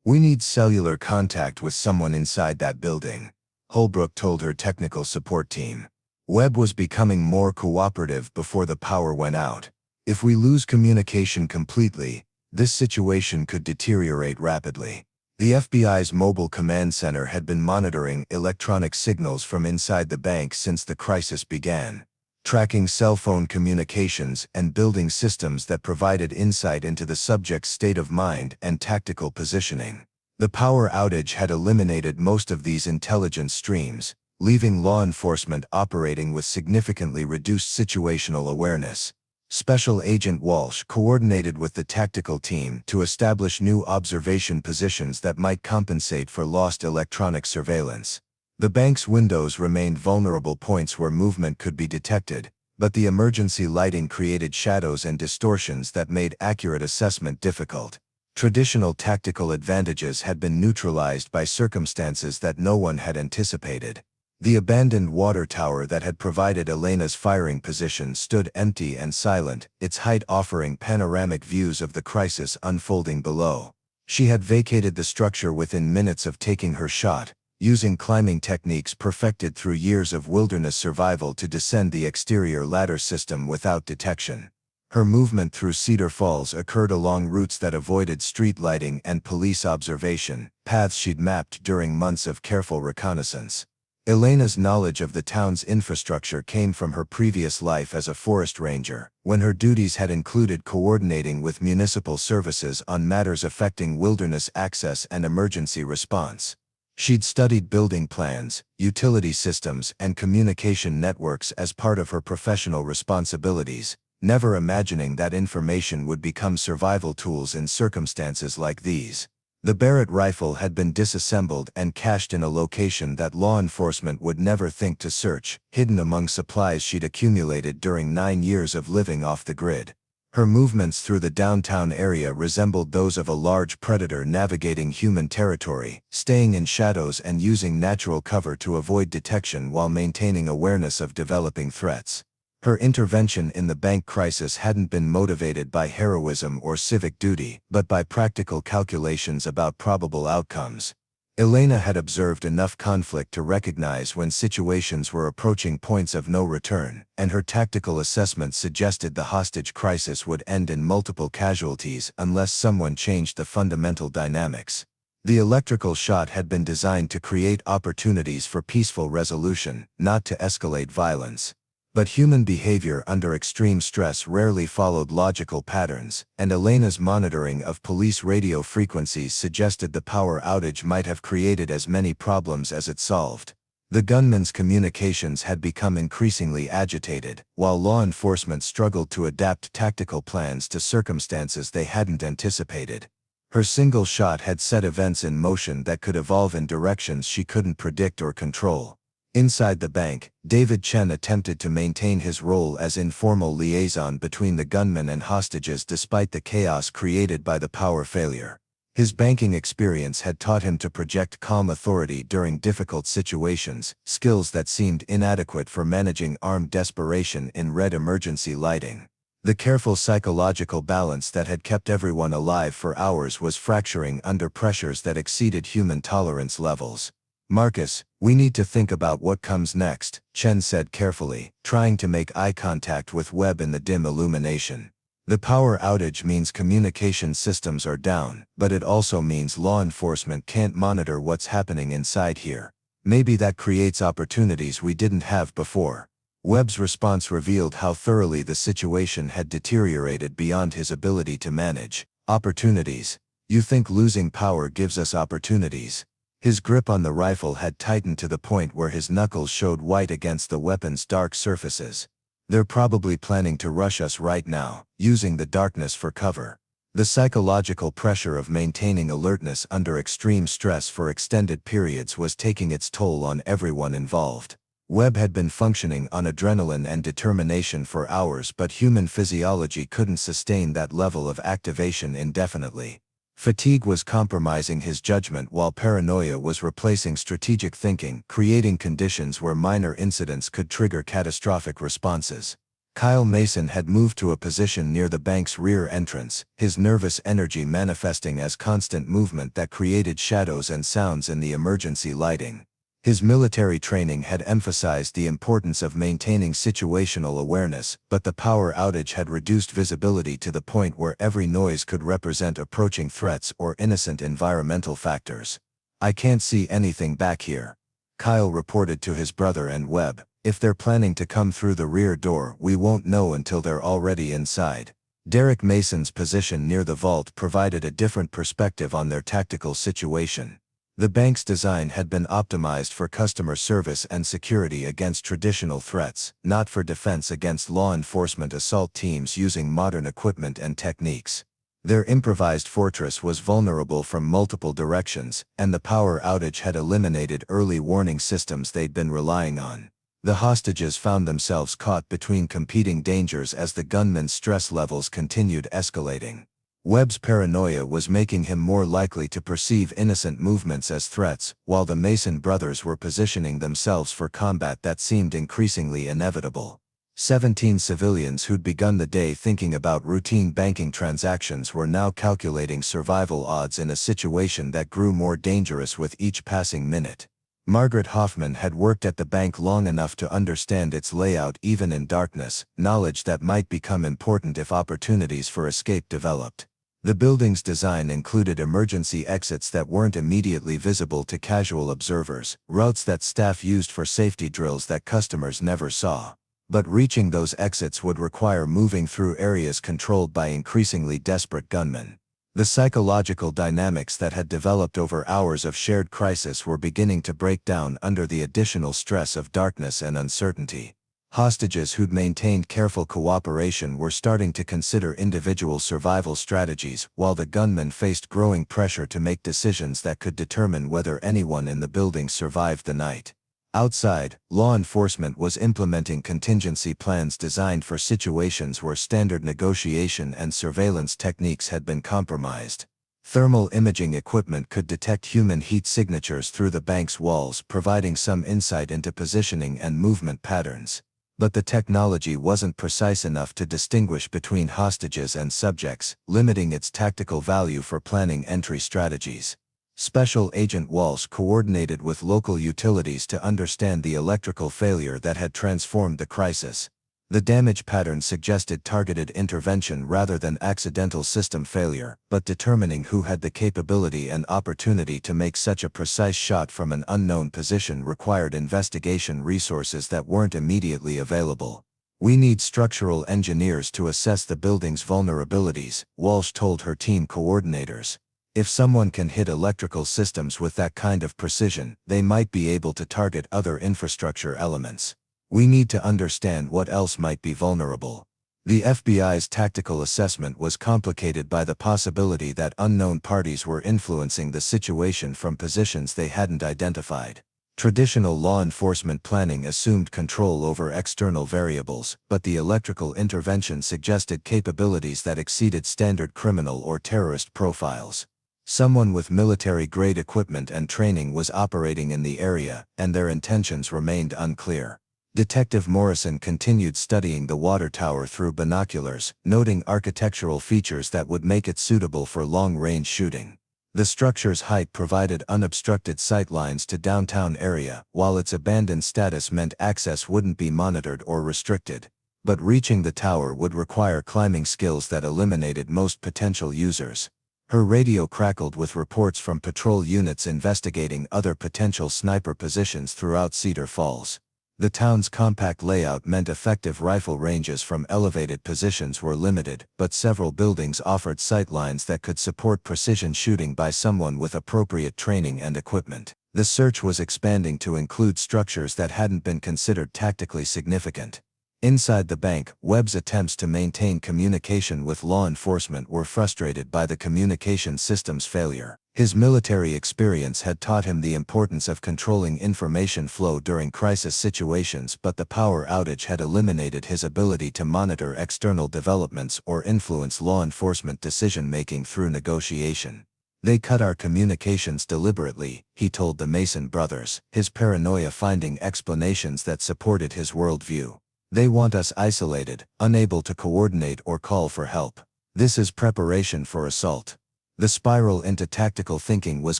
"We need cellular contact with someone inside that building," Holbrook told her technical support team. Webb was becoming more cooperative before the power went out. "If we lose communication completely, this situation could deteriorate rapidly." The FBI's mobile command center had been monitoring electronic signals from inside the bank since the crisis began, tracking cell phone communications and building systems that provided insight into the subject's state of mind and tactical positioning. The power outage had eliminated most of these intelligence streams, leaving law enforcement operating with significantly reduced situational awareness. Special Agent Walsh coordinated with the tactical team to establish new observation positions that might compensate for lost electronic surveillance. The bank's windows remained vulnerable points where movement could be detected, but the emergency lighting created shadows and distortions that made accurate assessment difficult. Traditional tactical advantages had been neutralized by circumstances that no one had anticipated. The abandoned water tower that had provided Elena's firing position stood empty and silent, its height offering panoramic views of the crisis unfolding below. She had vacated the structure within minutes of taking her shot, using climbing techniques perfected through years of wilderness survival to descend the exterior ladder system without detection. Her movement through Cedar Falls occurred along routes that avoided street lighting and police observation, paths she'd mapped during months of careful reconnaissance. Elena's knowledge of the town's infrastructure came from her previous life as a forest ranger, when her duties had included coordinating with municipal services on matters affecting wilderness access and emergency response. She'd studied building plans, utility systems, and communication networks as part of her professional responsibilities, never imagining that information would become survival tools in circumstances like these. The Barrett rifle had been disassembled and cached in a location that law enforcement would never think to search, hidden among supplies she'd accumulated during 9 years of living off the grid. Her movements through the downtown area resembled those of a large predator navigating human territory, staying in shadows and using natural cover to avoid detection while maintaining awareness of developing threats. Her intervention in the bank crisis hadn't been motivated by heroism or civic duty, but by practical calculations about probable outcomes. Elena had observed enough conflict to recognize when situations were approaching points of no return, and her tactical assessment suggested the hostage crisis would end in multiple casualties unless someone changed the fundamental dynamics. The electrical shot had been designed to create opportunities for peaceful resolution, not to escalate violence. But human behavior under extreme stress rarely followed logical patterns, and Elena's monitoring of police radio frequencies suggested the power outage might have created as many problems as it solved. The gunman's communications had become increasingly agitated, while law enforcement struggled to adapt tactical plans to circumstances they hadn't anticipated. Her single shot had set events in motion that could evolve in directions she couldn't predict or control. Inside the bank, David Chen attempted to maintain his role as informal liaison between the gunman and hostages despite the chaos created by the power failure. His banking experience had taught him to project calm authority during difficult situations, skills that seemed inadequate for managing armed desperation in red emergency lighting. The careful psychological balance that had kept everyone alive for hours was fracturing under pressures that exceeded human tolerance levels. "Marcus, we need to think about what comes next," Chen said carefully, trying to make eye contact with Webb in the dim illumination. "The power outage means communication systems are down, but it also means law enforcement can't monitor what's happening inside here. Maybe that creates opportunities we didn't have before." Webb's response revealed how thoroughly the situation had deteriorated beyond his ability to manage. "Opportunities? You think losing power gives us opportunities?" His grip on the rifle had tightened to the point where his knuckles showed white against the weapon's dark surfaces. "They're probably planning to rush us right now, using the darkness for cover." The psychological pressure of maintaining alertness under extreme stress for extended periods was taking its toll on everyone involved. Webb had been functioning on adrenaline and determination for hours, but human physiology couldn't sustain that level of activation indefinitely. Fatigue was compromising his judgment while paranoia was replacing strategic thinking, creating conditions where minor incidents could trigger catastrophic responses. Kyle Mason had moved to a position near the bank's rear entrance, his nervous energy manifesting as constant movement that created shadows and sounds in the emergency lighting. His military training had emphasized the importance of maintaining situational awareness, but the power outage had reduced visibility to the point where every noise could represent approaching threats or innocent environmental factors. "I can't see anything back here," Kyle reported to his brother and Webb. "If they're planning to come through the rear door, we won't know until they're already inside." Derek Mason's position near the vault provided a different perspective on their tactical situation. The bank's design had been optimized for customer service and security against traditional threats, not for defense against law enforcement assault teams using modern equipment and techniques. Their improvised fortress was vulnerable from multiple directions, and the power outage had eliminated early warning systems they'd been relying on. The hostages found themselves caught between competing dangers as the gunmen's stress levels continued escalating. Webb's paranoia was making him more likely to perceive innocent movements as threats, while the Mason brothers were positioning themselves for combat that seemed increasingly inevitable. 17 civilians who'd begun the day thinking about routine banking transactions were now calculating survival odds in a situation that grew more dangerous with each passing minute. Margaret Hoffman had worked at the bank long enough to understand its layout even in darkness, knowledge that might become important if opportunities for escape developed. The building's design included emergency exits that weren't immediately visible to casual observers, routes that staff used for safety drills that customers never saw. But reaching those exits would require moving through areas controlled by increasingly desperate gunmen. The psychological dynamics that had developed over hours of shared crisis were beginning to break down under the additional stress of darkness and uncertainty. Hostages who'd maintained careful cooperation were starting to consider individual survival strategies, while the gunmen faced growing pressure to make decisions that could determine whether anyone in the building survived the night. Outside, law enforcement was implementing contingency plans designed for situations where standard negotiation and surveillance techniques had been compromised. Thermal imaging equipment could detect human heat signatures through the bank's walls, providing some insight into positioning and movement patterns. But the technology wasn't precise enough to distinguish between hostages and subjects, limiting its tactical value for planning entry strategies. Special Agent Walsh coordinated with local utilities to understand the electrical failure that had transformed the crisis. The damage pattern suggested targeted intervention rather than accidental system failure, but determining who had the capability and opportunity to make such a precise shot from an unknown position required investigation resources that weren't immediately available. "We need structural engineers to assess the building's vulnerabilities," Walsh told her team coordinators. "If someone can hit electrical systems with that kind of precision, they might be able to target other infrastructure elements. We need to understand what else might be vulnerable." The FBI's tactical assessment was complicated by the possibility that unknown parties were influencing the situation from positions they hadn't identified. Traditional law enforcement planning assumed control over external variables, but the electrical intervention suggested capabilities that exceeded standard criminal or terrorist profiles. Someone with military-grade equipment and training was operating in the area, and their intentions remained unclear. Detective Morrison continued studying the water tower through binoculars, noting architectural features that would make it suitable for long-range shooting. The structure's height provided unobstructed sight lines to downtown area, while its abandoned status meant access wouldn't be monitored or restricted. But reaching the tower would require climbing skills that eliminated most potential users. Her radio crackled with reports from patrol units investigating other potential sniper positions throughout Cedar Falls. The town's compact layout meant effective rifle ranges from elevated positions were limited, but several buildings offered sight lines that could support precision shooting by someone with appropriate training and equipment. The search was expanding to include structures that hadn't been considered tactically significant. Inside the bank, Webb's attempts to maintain communication with law enforcement were frustrated by the communication system's failure. His military experience had taught him the importance of controlling information flow during crisis situations, but the power outage had eliminated his ability to monitor external developments or influence law enforcement decision-making through negotiation. "They cut our communications deliberately," he told the Mason brothers, his paranoia finding explanations that supported his worldview. They want us isolated, unable to coordinate or call for help. This is preparation for assault. The spiral into tactical thinking was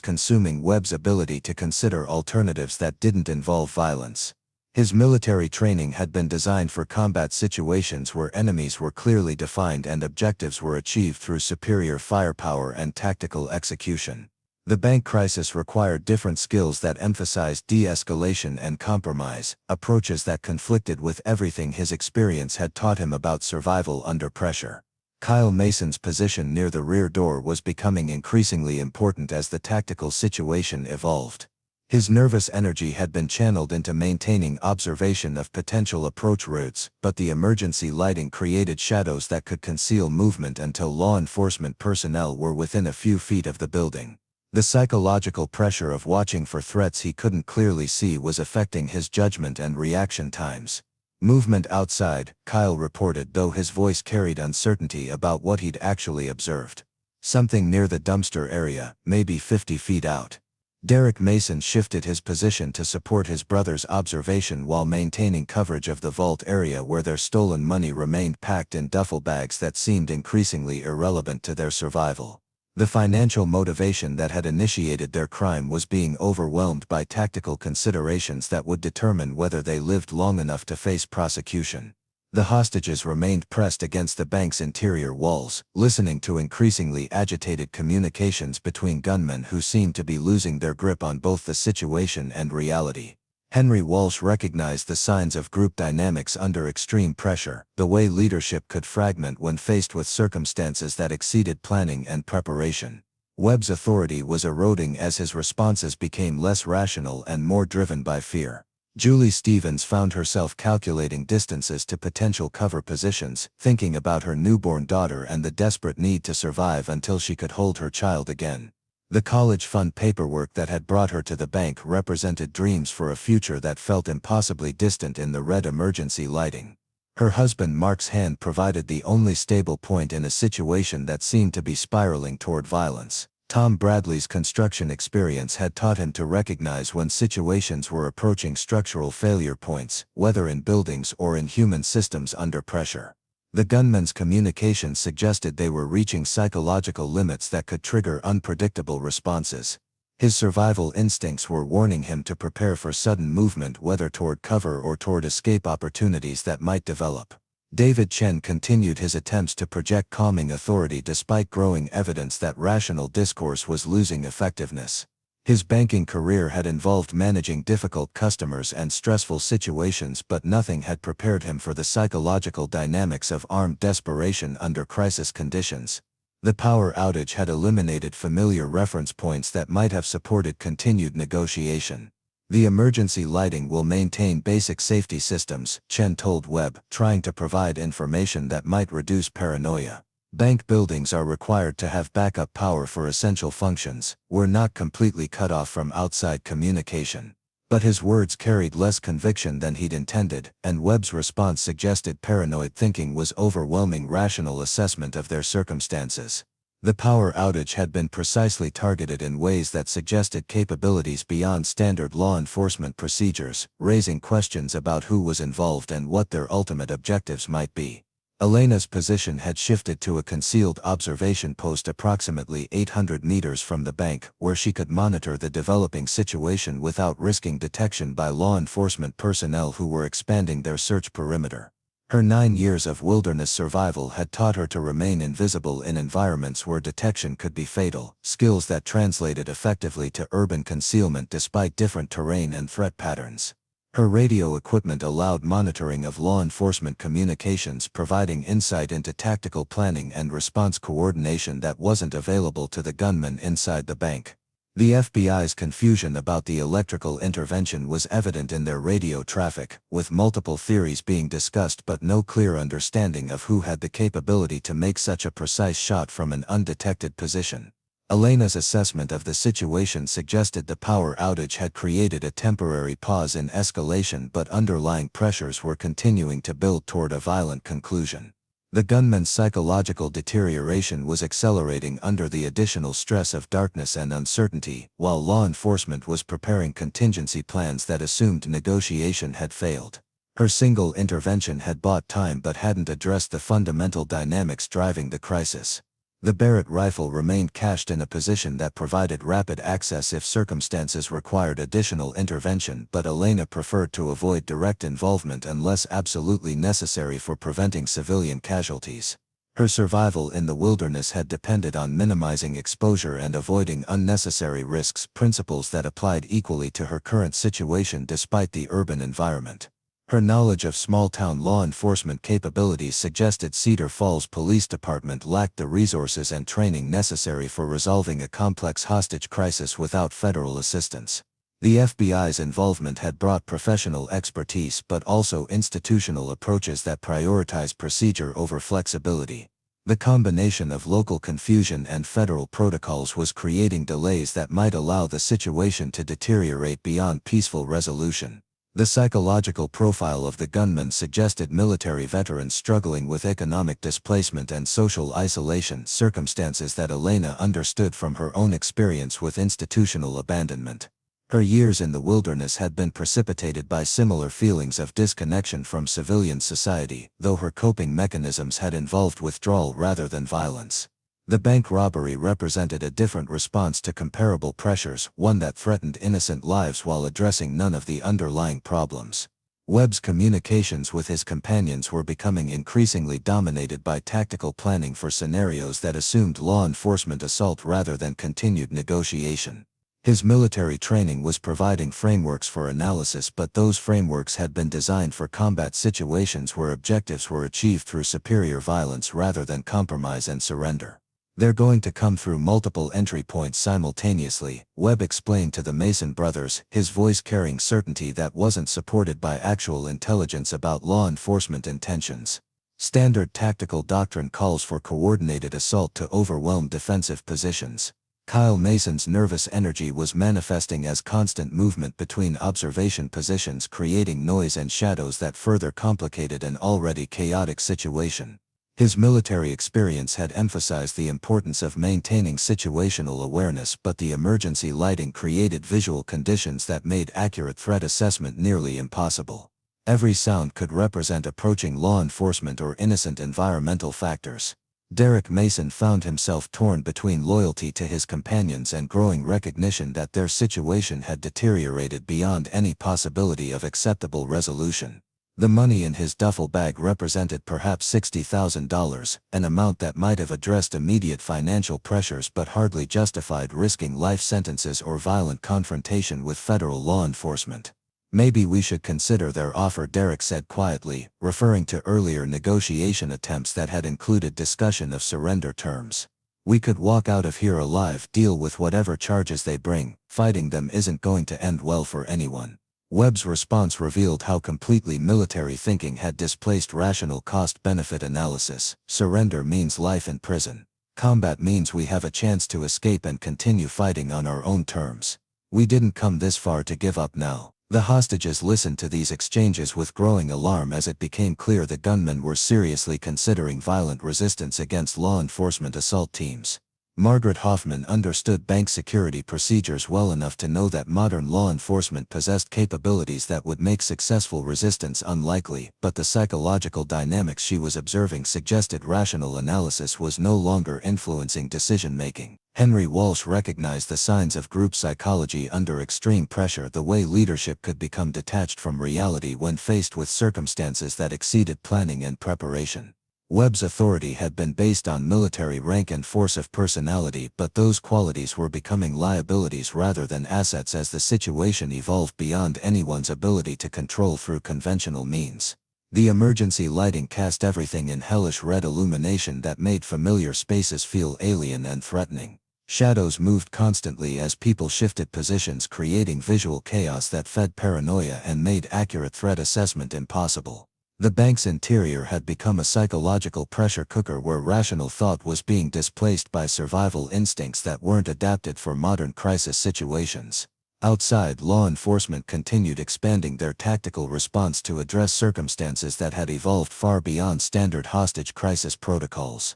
consuming Webb's ability to consider alternatives that didn't involve violence. His military training had been designed for combat situations where enemies were clearly defined and objectives were achieved through superior firepower and tactical execution. The bank crisis required different skills that emphasized de-escalation and compromise, approaches that conflicted with everything his experience had taught him about survival under pressure. Kyle Mason's position near the rear door was becoming increasingly important as the tactical situation evolved. His nervous energy had been channeled into maintaining observation of potential approach routes, but the emergency lighting created shadows that could conceal movement until law enforcement personnel were within a few feet of the building. The psychological pressure of watching for threats he couldn't clearly see was affecting his judgment and reaction times. Movement outside, Kyle reported, though his voice carried uncertainty about what he'd actually observed. Something near the dumpster area, maybe 50 feet out. Derek Mason shifted his position to support his brother's observation while maintaining coverage of the vault area where their stolen money remained packed in duffel bags that seemed increasingly irrelevant to their survival. The financial motivation that had initiated their crime was being overwhelmed by tactical considerations that would determine whether they lived long enough to face prosecution. The hostages remained pressed against the bank's interior walls, listening to increasingly agitated communications between gunmen who seemed to be losing their grip on both the situation and reality. Henry Walsh recognized the signs of group dynamics under extreme pressure, the way leadership could fragment when faced with circumstances that exceeded planning and preparation. Webb's authority was eroding as his responses became less rational and more driven by fear. Julie Stevens found herself calculating distances to potential cover positions, thinking about her newborn daughter and the desperate need to survive until she could hold her child again. The college fund paperwork that had brought her to the bank represented dreams for a future that felt impossibly distant in the red emergency lighting. Her husband Mark's hand provided the only stable point in a situation that seemed to be spiraling toward violence. Tom Bradley's construction experience had taught him to recognize when situations were approaching structural failure points, whether in buildings or in human systems under pressure. The gunman's communications suggested they were reaching psychological limits that could trigger unpredictable responses. His survival instincts were warning him to prepare for sudden movement, whether toward cover or toward escape opportunities that might develop. David Chen continued his attempts to project calming authority despite growing evidence that rational discourse was losing effectiveness. His banking career had involved managing difficult customers and stressful situations, but nothing had prepared him for the psychological dynamics of armed desperation under crisis conditions. The power outage had eliminated familiar reference points that might have supported continued negotiation. The emergency lighting will maintain basic safety systems, Chen told Webb, trying to provide information that might reduce paranoia. Bank buildings are required to have backup power for essential functions. We're not completely cut off from outside communication. But his words carried less conviction than he'd intended, and Webb's response suggested paranoid thinking was overwhelming rational assessment of their circumstances. The power outage had been precisely targeted in ways that suggested capabilities beyond standard law enforcement procedures, raising questions about who was involved and what their ultimate objectives might be. Elena's position had shifted to a concealed observation post approximately 800 meters from the bank, where she could monitor the developing situation without risking detection by law enforcement personnel who were expanding their search perimeter. Her 9 years of wilderness survival had taught her to remain invisible in environments where detection could be fatal, skills that translated effectively to urban concealment despite different terrain and threat patterns. Her radio equipment allowed monitoring of law enforcement communications, providing insight into tactical planning and response coordination that wasn't available to the gunmen inside the bank. The FBI's confusion about the electrical intervention was evident in their radio traffic, with multiple theories being discussed but no clear understanding of who had the capability to make such a precise shot from an undetected position. Elena's assessment of the situation suggested the power outage had created a temporary pause in escalation, but underlying pressures were continuing to build toward a violent conclusion. The gunman's psychological deterioration was accelerating under the additional stress of darkness and uncertainty, while law enforcement was preparing contingency plans that assumed negotiation had failed. Her single intervention had bought time but hadn't addressed the fundamental dynamics driving the crisis. The Barrett rifle remained cached in a position that provided rapid access if circumstances required additional intervention, but Elena preferred to avoid direct involvement unless absolutely necessary for preventing civilian casualties. Her survival in the wilderness had depended on minimizing exposure and avoiding unnecessary risks, principles that applied equally to her current situation despite the urban environment. Her knowledge of small-town law enforcement capabilities suggested Cedar Falls Police Department lacked the resources and training necessary for resolving a complex hostage crisis without federal assistance. The FBI's involvement had brought professional expertise but also institutional approaches that prioritize procedure over flexibility. The combination of local confusion and federal protocols was creating delays that might allow the situation to deteriorate beyond peaceful resolution. The psychological profile of the gunman suggested military veterans struggling with economic displacement and social isolation, circumstances that Elena understood from her own experience with institutional abandonment. Her years in the wilderness had been precipitated by similar feelings of disconnection from civilian society, though her coping mechanisms had involved withdrawal rather than violence. The bank robbery represented a different response to comparable pressures, one that threatened innocent lives while addressing none of the underlying problems. Webb's communications with his companions were becoming increasingly dominated by tactical planning for scenarios that assumed law enforcement assault rather than continued negotiation. His military training was providing frameworks for analysis, but those frameworks had been designed for combat situations where objectives were achieved through superior violence rather than compromise and surrender. "They're going to come through multiple entry points simultaneously," Webb explained to the Mason brothers, his voice carrying certainty that wasn't supported by actual intelligence about law enforcement intentions. "Standard tactical doctrine calls for coordinated assault to overwhelm defensive positions." Kyle Mason's nervous energy was manifesting as constant movement between observation positions, creating noise and shadows that further complicated an already chaotic situation. His military experience had emphasized the importance of maintaining situational awareness, but the emergency lighting created visual conditions that made accurate threat assessment nearly impossible. Every sound could represent approaching law enforcement or innocent environmental factors. Derek Mason found himself torn between loyalty to his companions and growing recognition that their situation had deteriorated beyond any possibility of acceptable resolution. The money in his duffel bag represented perhaps $60,000, an amount that might have addressed immediate financial pressures but hardly justified risking life sentences or violent confrontation with federal law enforcement. "Maybe we should consider their offer," Derek said quietly, referring to earlier negotiation attempts that had included discussion of surrender terms. "We could walk out of here alive, deal with whatever charges they bring. Fighting them isn't going to end well for anyone." Webb's response revealed how completely military thinking had displaced rational cost-benefit analysis. "Surrender means life in prison. Combat means we have a chance to escape and continue fighting on our own terms. We didn't come this far to give up now." The hostages listened to these exchanges with growing alarm as it became clear the gunmen were seriously considering violent resistance against law enforcement assault teams. Margaret Hoffman understood bank security procedures well enough to know that modern law enforcement possessed capabilities that would make successful resistance unlikely, but the psychological dynamics she was observing suggested rational analysis was no longer influencing decision-making. Henry Walsh recognized the signs of group psychology under extreme pressure, the way leadership could become detached from reality when faced with circumstances that exceeded planning and preparation. Webb's authority had been based on military rank and force of personality, but those qualities were becoming liabilities rather than assets as the situation evolved beyond anyone's ability to control through conventional means. The emergency lighting cast everything in hellish red illumination that made familiar spaces feel alien and threatening. Shadows moved constantly as people shifted positions, creating visual chaos that fed paranoia and made accurate threat assessment impossible. The bank's interior had become a psychological pressure cooker where rational thought was being displaced by survival instincts that weren't adapted for modern crisis situations. Outside, law enforcement continued expanding their tactical response to address circumstances that had evolved far beyond standard hostage crisis protocols.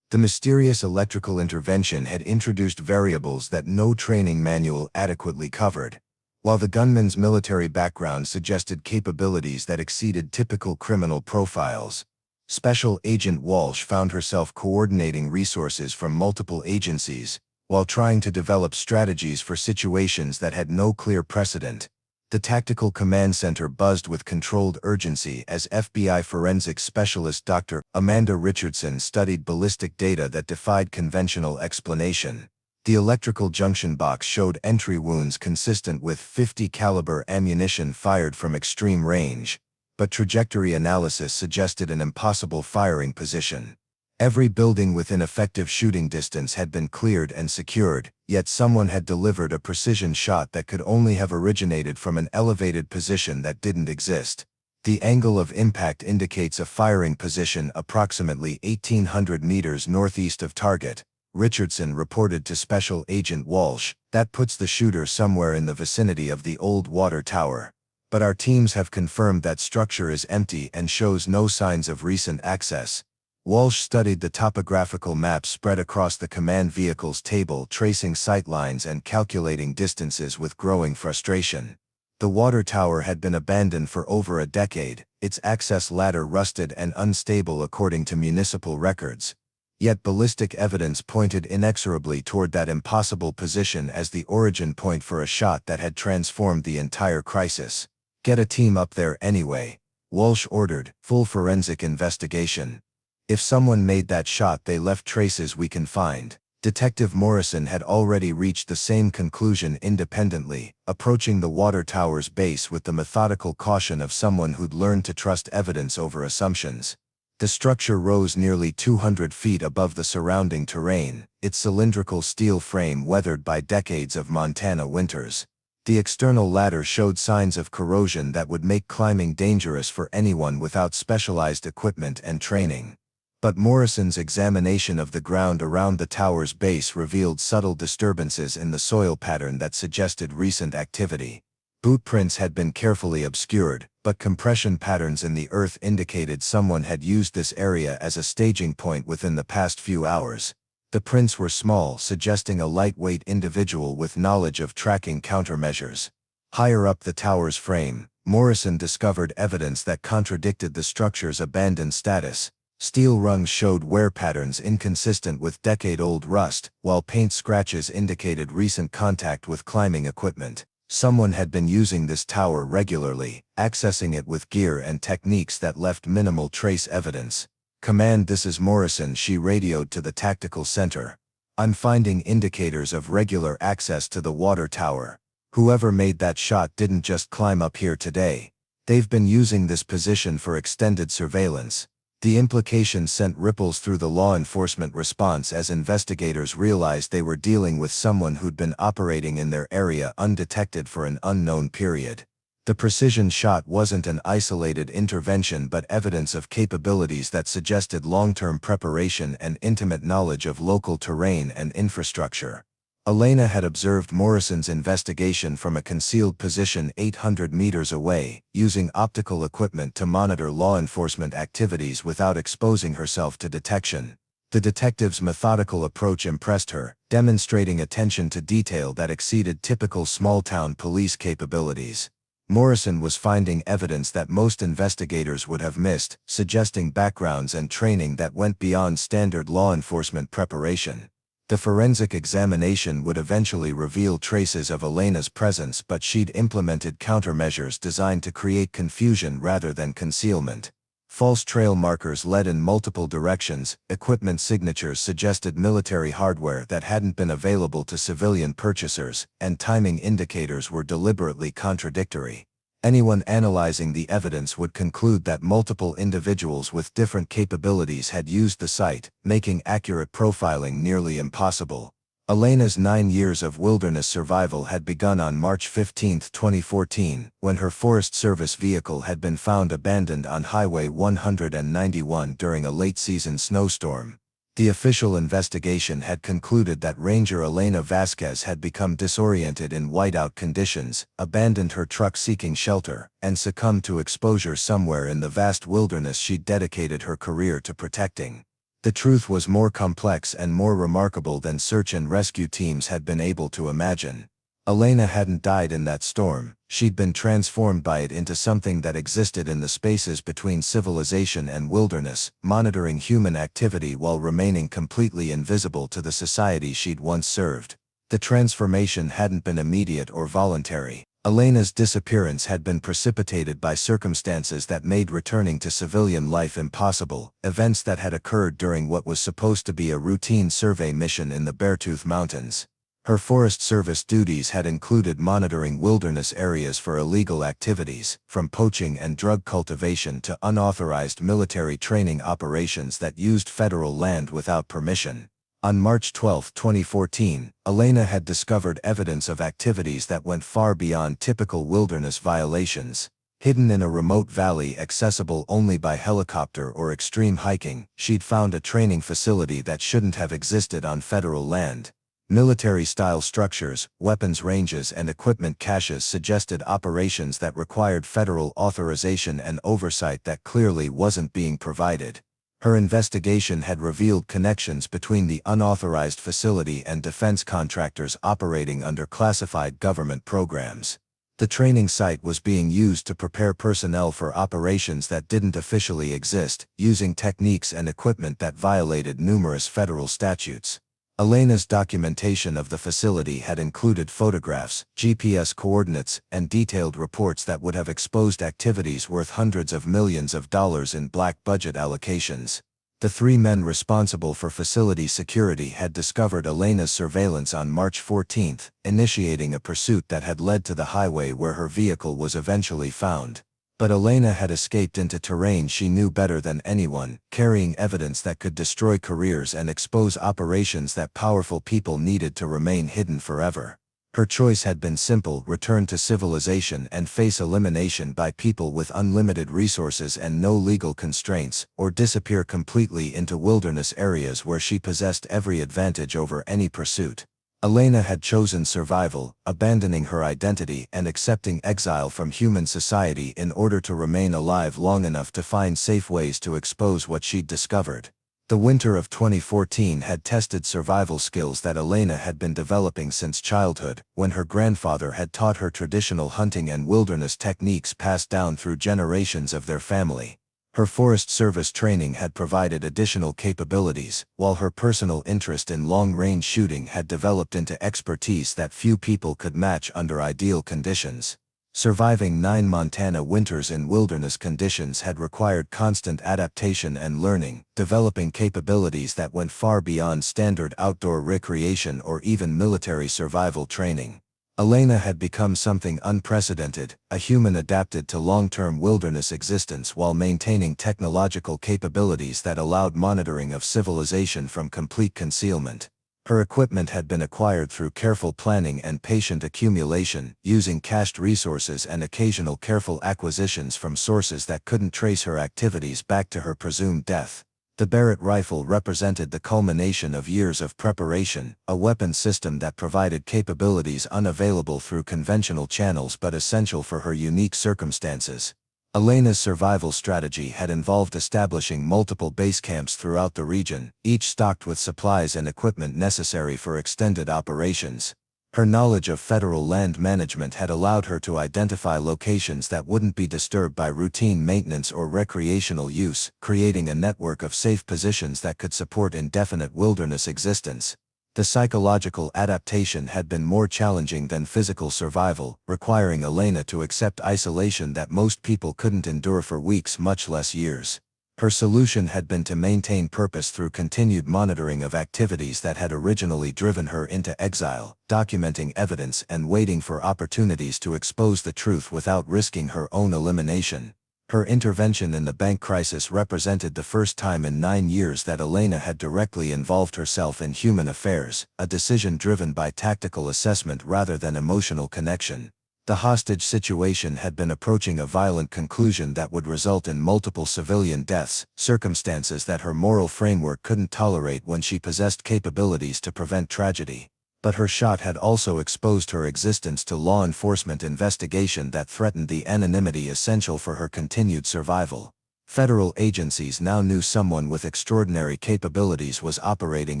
The mysterious electrical intervention had introduced variables that no training manual adequately covered. While the gunman's military background suggested capabilities that exceeded typical criminal profiles, Special Agent Walsh found herself coordinating resources from multiple agencies while trying to develop strategies for situations that had no clear precedent. The Tactical Command Center buzzed with controlled urgency as FBI forensic specialist Dr. Amanda Richardson studied ballistic data that defied conventional explanation. The electrical junction box showed entry wounds consistent with .50 caliber ammunition fired from extreme range, but trajectory analysis suggested an impossible firing position. Every building within effective shooting distance had been cleared and secured, yet someone had delivered a precision shot that could only have originated from an elevated position that didn't exist. The angle of impact indicates a firing position approximately 1,800 meters northeast of target, Richardson reported to Special Agent Walsh. That puts the shooter somewhere in the vicinity of the old water tower. But our teams have confirmed that structure is empty and shows no signs of recent access. Walsh studied the topographical map spread across the command vehicle's table, tracing sight lines and calculating distances with growing frustration. The water tower had been abandoned for over a decade, its access ladder rusted and unstable according to municipal records. Yet ballistic evidence pointed inexorably toward that impossible position as the origin point for a shot that had transformed the entire crisis. "Get a team up there anyway," Walsh ordered, "full forensic investigation. If someone made that shot, they left traces we can find." Detective Morrison had already reached the same conclusion independently, approaching the water tower's base with the methodical caution of someone who'd learned to trust evidence over assumptions. The structure rose nearly 200 feet above the surrounding terrain, its cylindrical steel frame weathered by decades of Montana winters. The external ladder showed signs of corrosion that would make climbing dangerous for anyone without specialized equipment and training. But Morrison's examination of the ground around the tower's base revealed subtle disturbances in the soil pattern that suggested recent activity. Boot prints had been carefully obscured, but compression patterns in the earth indicated someone had used this area as a staging point within the past few hours. The prints were small, suggesting a lightweight individual with knowledge of tracking countermeasures. Higher up the tower's frame, Morrison discovered evidence that contradicted the structure's abandoned status. Steel rungs showed wear patterns inconsistent with decade-old rust, while paint scratches indicated recent contact with climbing equipment. Someone had been using this tower regularly, accessing it with gear and techniques that left minimal trace evidence. "Command, this is Morrison," she radioed to the tactical center. "I'm finding indicators of regular access to the water tower. Whoever made that shot didn't just climb up here today. They've been using this position for extended surveillance." The implication sent ripples through the law enforcement response as investigators realized they were dealing with someone who'd been operating in their area undetected for an unknown period. The precision shot wasn't an isolated intervention but evidence of capabilities that suggested long-term preparation and intimate knowledge of local terrain and infrastructure. Elena had observed Morrison's investigation from a concealed position 800 meters away, using optical equipment to monitor law enforcement activities without exposing herself to detection. The detective's methodical approach impressed her, demonstrating attention to detail that exceeded typical small-town police capabilities. Morrison was finding evidence that most investigators would have missed, suggesting backgrounds and training that went beyond standard law enforcement preparation. The forensic examination would eventually reveal traces of Elena's presence, but she'd implemented countermeasures designed to create confusion rather than concealment. False trail markers led in multiple directions, equipment signatures suggested military hardware that hadn't been available to civilian purchasers, and timing indicators were deliberately contradictory. Anyone analyzing the evidence would conclude that multiple individuals with different capabilities had used the site, making accurate profiling nearly impossible. Elena's 9 years of wilderness survival had begun on March 15, 2014, when her Forest Service vehicle had been found abandoned on Highway 191 during a late-season snowstorm. The official investigation had concluded that Ranger Elena Vasquez had become disoriented in whiteout conditions, abandoned her truck seeking shelter, and succumbed to exposure somewhere in the vast wilderness she'd dedicated her career to protecting. The truth was more complex and more remarkable than search and rescue teams had been able to imagine. Elena hadn't died in that storm, she'd been transformed by it into something that existed in the spaces between civilization and wilderness, monitoring human activity while remaining completely invisible to the society she'd once served. The transformation hadn't been immediate or voluntary. Elena's disappearance had been precipitated by circumstances that made returning to civilian life impossible, events that had occurred during what was supposed to be a routine survey mission in the Beartooth Mountains. Her Forest Service duties had included monitoring wilderness areas for illegal activities, from poaching and drug cultivation to unauthorized military training operations that used federal land without permission. On March 12, 2014, Elena had discovered evidence of activities that went far beyond typical wilderness violations. Hidden in a remote valley accessible only by helicopter or extreme hiking, she'd found a training facility that shouldn't have existed on federal land. Military-style structures, weapons ranges and equipment caches suggested operations that required federal authorization and oversight that clearly wasn't being provided. Her investigation had revealed connections between the unauthorized facility and defense contractors operating under classified government programs. The training site was being used to prepare personnel for operations that didn't officially exist, using techniques and equipment that violated numerous federal statutes. Elena's documentation of the facility had included photographs, GPS coordinates, and detailed reports that would have exposed activities worth hundreds of millions of dollars in black budget allocations. The three men responsible for facility security had discovered Elena's surveillance on March 14, initiating a pursuit that had led to the highway where her vehicle was eventually found. But Elena had escaped into terrain she knew better than anyone, carrying evidence that could destroy careers and expose operations that powerful people needed to remain hidden forever. Her choice had been simple: return to civilization and face elimination by people with unlimited resources and no legal constraints, or disappear completely into wilderness areas where she possessed every advantage over any pursuit. Elena had chosen survival, abandoning her identity and accepting exile from human society in order to remain alive long enough to find safe ways to expose what she'd discovered. The winter of 2014 had tested survival skills that Elena had been developing since childhood, when her grandfather had taught her traditional hunting and wilderness techniques passed down through generations of their family. Her Forest Service training had provided additional capabilities, while her personal interest in long-range shooting had developed into expertise that few people could match under ideal conditions. Surviving 9 Montana winters in wilderness conditions had required constant adaptation and learning, developing capabilities that went far beyond standard outdoor recreation or even military survival training. Elena had become something unprecedented, a human adapted to long-term wilderness existence while maintaining technological capabilities that allowed monitoring of civilization from complete concealment. Her equipment had been acquired through careful planning and patient accumulation, using cached resources and occasional careful acquisitions from sources that couldn't trace her activities back to her presumed death. The Barrett rifle represented the culmination of years of preparation, a weapon system that provided capabilities unavailable through conventional channels but essential for her unique circumstances. Elena's survival strategy had involved establishing multiple base camps throughout the region, each stocked with supplies and equipment necessary for extended operations. Her knowledge of federal land management had allowed her to identify locations that wouldn't be disturbed by routine maintenance or recreational use, creating a network of safe positions that could support indefinite wilderness existence. The psychological adaptation had been more challenging than physical survival, requiring Elena to accept isolation that most people couldn't endure for weeks, much less years. Her solution had been to maintain purpose through continued monitoring of activities that had originally driven her into exile, documenting evidence and waiting for opportunities to expose the truth without risking her own elimination. Her intervention in the bank crisis represented the first time in 9 years that Elena had directly involved herself in human affairs, a decision driven by tactical assessment rather than emotional connection. The hostage situation had been approaching a violent conclusion that would result in multiple civilian deaths, circumstances that her moral framework couldn't tolerate when she possessed capabilities to prevent tragedy. But her shot had also exposed her existence to law enforcement investigation that threatened the anonymity essential for her continued survival. Federal agencies now knew someone with extraordinary capabilities was operating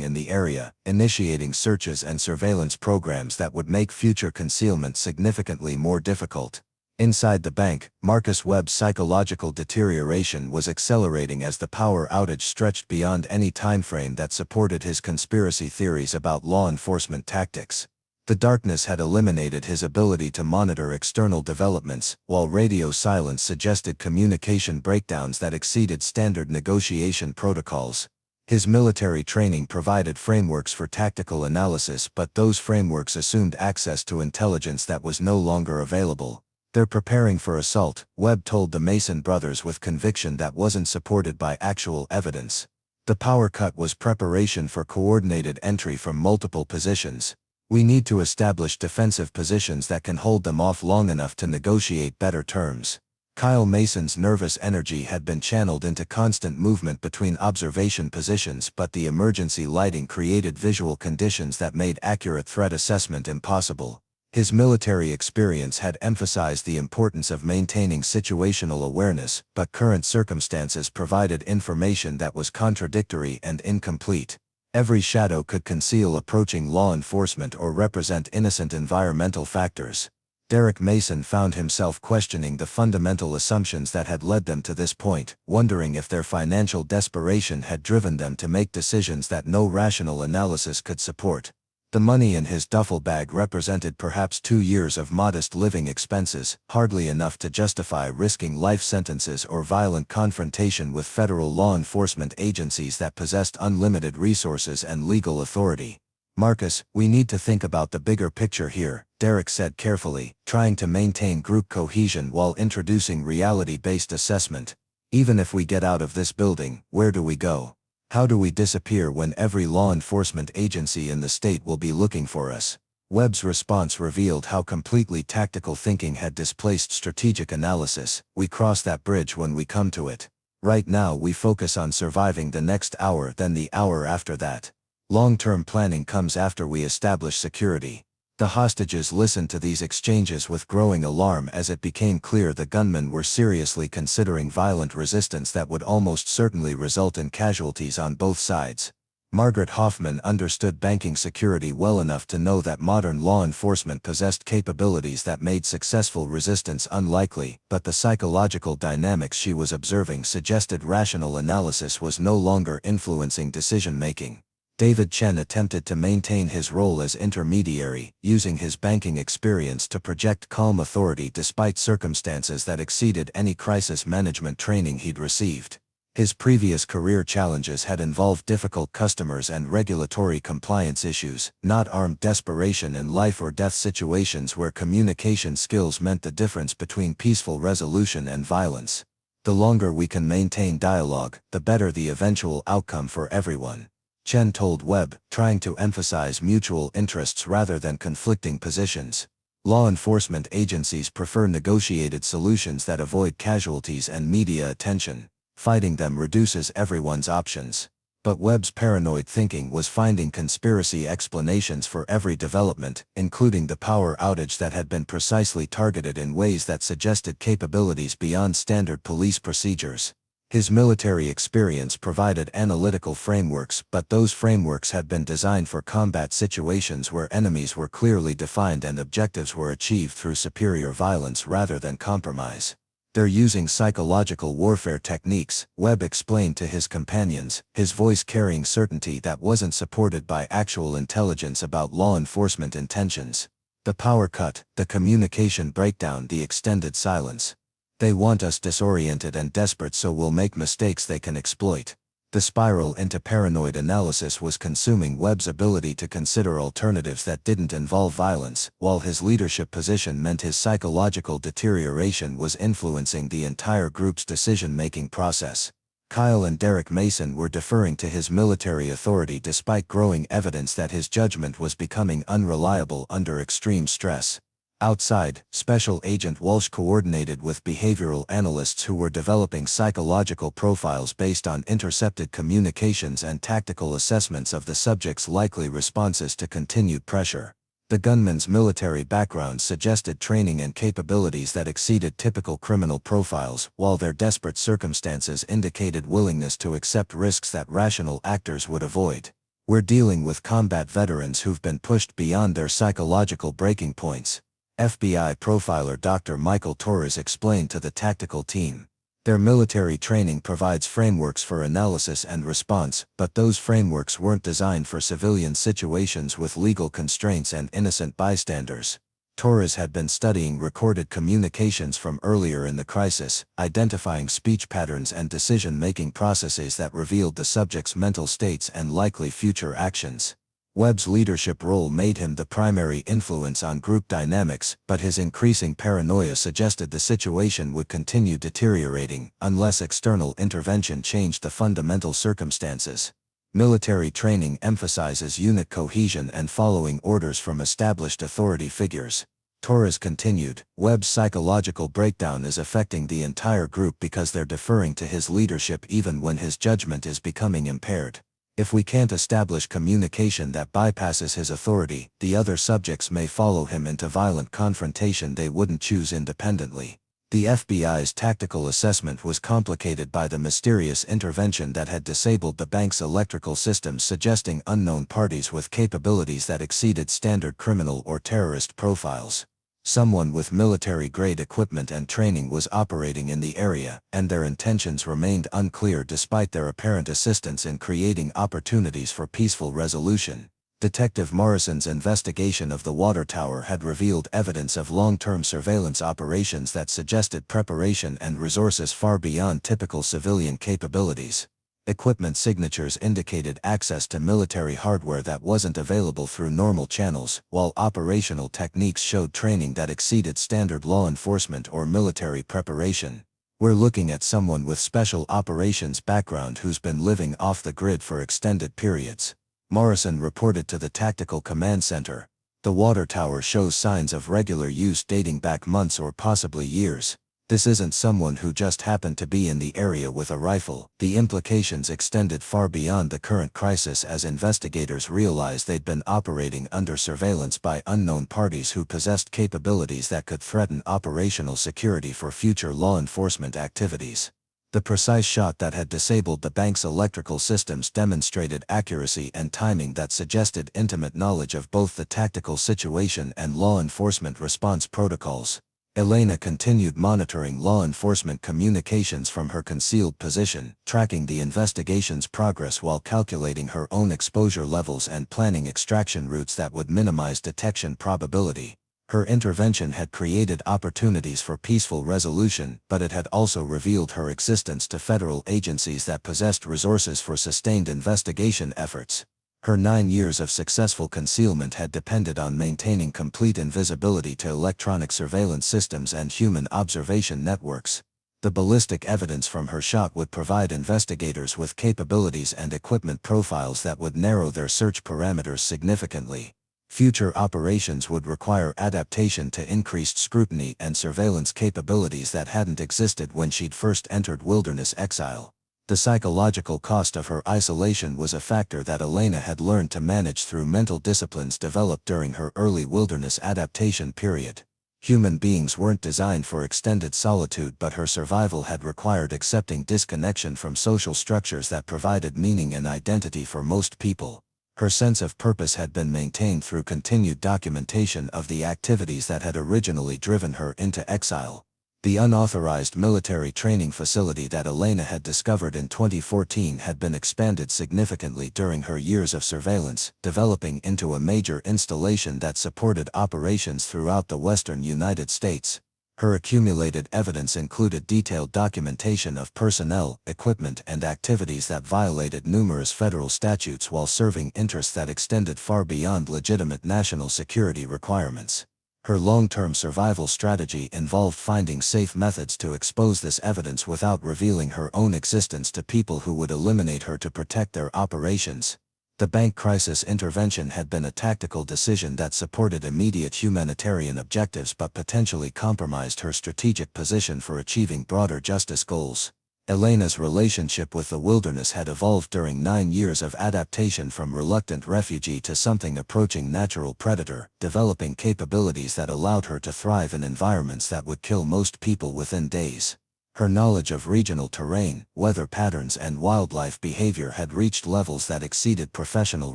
in the area, initiating searches and surveillance programs that would make future concealment significantly more difficult. Inside the bank, Marcus Webb's psychological deterioration was accelerating as the power outage stretched beyond any timeframe that supported his conspiracy theories about law enforcement tactics. The darkness had eliminated his ability to monitor external developments, while radio silence suggested communication breakdowns that exceeded standard negotiation protocols. His military training provided frameworks for tactical analysis, but those frameworks assumed access to intelligence that was no longer available. "They're preparing for assault," Webb told the Mason brothers with conviction that wasn't supported by actual evidence. The power cut was preparation for coordinated entry from multiple positions. "We need to establish defensive positions that can hold them off long enough to negotiate better terms." Kyle Mason's nervous energy had been channeled into constant movement between observation positions, but the emergency lighting created visual conditions that made accurate threat assessment impossible. His military experience had emphasized the importance of maintaining situational awareness, but current circumstances provided information that was contradictory and incomplete. Every shadow could conceal approaching law enforcement or represent innocent environmental factors. Derek Mason found himself questioning the fundamental assumptions that had led them to this point, wondering if their financial desperation had driven them to make decisions that no rational analysis could support. The money in his duffel bag represented perhaps 2 years of modest living expenses, hardly enough to justify risking life sentences or violent confrontation with federal law enforcement agencies that possessed unlimited resources and legal authority. "Marcus, we need to think about the bigger picture here," Derek said carefully, trying to maintain group cohesion while introducing reality-based assessment. "Even if we get out of this building, where do we go? How do we disappear when every law enforcement agency in the state will be looking for us?" Webb's response revealed how completely tactical thinking had displaced strategic analysis. "We cross that bridge when we come to it. Right now we focus on surviving the next hour, then the hour after that. Long-term planning comes after we establish security." The hostages listened to these exchanges with growing alarm as it became clear the gunmen were seriously considering violent resistance that would almost certainly result in casualties on both sides. Margaret Hoffman understood banking security well enough to know that modern law enforcement possessed capabilities that made successful resistance unlikely, but the psychological dynamics she was observing suggested rational analysis was no longer influencing decision-making. David Chen attempted to maintain his role as intermediary, using his banking experience to project calm authority despite circumstances that exceeded any crisis management training he'd received. His previous career challenges had involved difficult customers and regulatory compliance issues, not armed desperation in life or death situations where communication skills meant the difference between peaceful resolution and violence. "The longer we can maintain dialogue, the better the eventual outcome for everyone," Chen told Webb, trying to emphasize mutual interests rather than conflicting positions. "Law enforcement agencies prefer negotiated solutions that avoid casualties and media attention. Fighting them reduces everyone's options." But Webb's paranoid thinking was finding conspiracy explanations for every development, including the power outage that had been precisely targeted in ways that suggested capabilities beyond standard police procedures. His military experience provided analytical frameworks, but those frameworks had been designed for combat situations where enemies were clearly defined and objectives were achieved through superior violence rather than compromise. "They're using psychological warfare techniques," Webb explained to his companions, his voice carrying certainty that wasn't supported by actual intelligence about law enforcement intentions. "The power cut, the communication breakdown, the extended silence. They want us disoriented and desperate so we'll make mistakes they can exploit." The spiral into paranoid analysis was consuming Webb's ability to consider alternatives that didn't involve violence, while his leadership position meant his psychological deterioration was influencing the entire group's decision-making process. Kyle and Derek Mason were deferring to his military authority despite growing evidence that his judgment was becoming unreliable under extreme stress. Outside, Special Agent Walsh coordinated with behavioral analysts who were developing psychological profiles based on intercepted communications and tactical assessments of the subject's likely responses to continued pressure. The gunman's military background suggested training and capabilities that exceeded typical criminal profiles, while their desperate circumstances indicated willingness to accept risks that rational actors would avoid. We're dealing with combat veterans who've been pushed beyond their psychological breaking points, FBI profiler Dr. Michael Torres explained to the tactical team. Their military training provides frameworks for analysis and response, but those frameworks weren't designed for civilian situations with legal constraints and innocent bystanders. Torres had been studying recorded communications from earlier in the crisis, identifying speech patterns and decision-making processes that revealed the subject's mental states and likely future actions. Webb's leadership role made him the primary influence on group dynamics, but his increasing paranoia suggested the situation would continue deteriorating unless external intervention changed the fundamental circumstances. Military training emphasizes unit cohesion and following orders from established authority figures. Torres continued, Webb's psychological breakdown is affecting the entire group because they're deferring to his leadership even when his judgment is becoming impaired. If we can't establish communication that bypasses his authority, the other subjects may follow him into violent confrontation they wouldn't choose independently. The FBI's tactical assessment was complicated by the mysterious intervention that had disabled the bank's electrical systems, suggesting unknown parties with capabilities that exceeded standard criminal or terrorist profiles. Someone with military-grade equipment and training was operating in the area, and their intentions remained unclear despite their apparent assistance in creating opportunities for peaceful resolution. Detective Morrison's investigation of the water tower had revealed evidence of long-term surveillance operations that suggested preparation and resources far beyond typical civilian capabilities. Equipment signatures indicated access to military hardware that wasn't available through normal channels, while operational techniques showed training that exceeded standard law enforcement or military preparation. We're looking at someone with special operations background who's been living off the grid for extended periods, Morrison reported to the Tactical Command Center. The water tower shows signs of regular use dating back months or possibly years. This isn't someone who just happened to be in the area with a rifle. The implications extended far beyond the current crisis as investigators realized they'd been operating under surveillance by unknown parties who possessed capabilities that could threaten operational security for future law enforcement activities. The precise shot that had disabled the bank's electrical systems demonstrated accuracy and timing that suggested intimate knowledge of both the tactical situation and law enforcement response protocols. Elena continued monitoring law enforcement communications from her concealed position, tracking the investigation's progress while calculating her own exposure levels and planning extraction routes that would minimize detection probability. Her intervention had created opportunities for peaceful resolution, but it had also revealed her existence to federal agencies that possessed resources for sustained investigation efforts. Her 9 years of successful concealment had depended on maintaining complete invisibility to electronic surveillance systems and human observation networks. The ballistic evidence from her shot would provide investigators with capabilities and equipment profiles that would narrow their search parameters significantly. Future operations would require adaptation to increased scrutiny and surveillance capabilities that hadn't existed when she'd first entered wilderness exile. The psychological cost of her isolation was a factor that Elena had learned to manage through mental disciplines developed during her early wilderness adaptation period. Human beings weren't designed for extended solitude, but her survival had required accepting disconnection from social structures that provided meaning and identity for most people. Her sense of purpose had been maintained through continued documentation of the activities that had originally driven her into exile. The unauthorized military training facility that Elena had discovered in 2014 had been expanded significantly during her years of surveillance, developing into a major installation that supported operations throughout the western United States. Her accumulated evidence included detailed documentation of personnel, equipment, and activities that violated numerous federal statutes while serving interests that extended far beyond legitimate national security requirements. Her long-term survival strategy involved finding safe methods to expose this evidence without revealing her own existence to people who would eliminate her to protect their operations. The bank crisis intervention had been a tactical decision that supported immediate humanitarian objectives but potentially compromised her strategic position for achieving broader justice goals. Elena's relationship with the wilderness had evolved during 9 years of adaptation from reluctant refugee to something approaching natural predator, developing capabilities that allowed her to thrive in environments that would kill most people within days. Her knowledge of regional terrain, weather patterns and wildlife behavior had reached levels that exceeded professional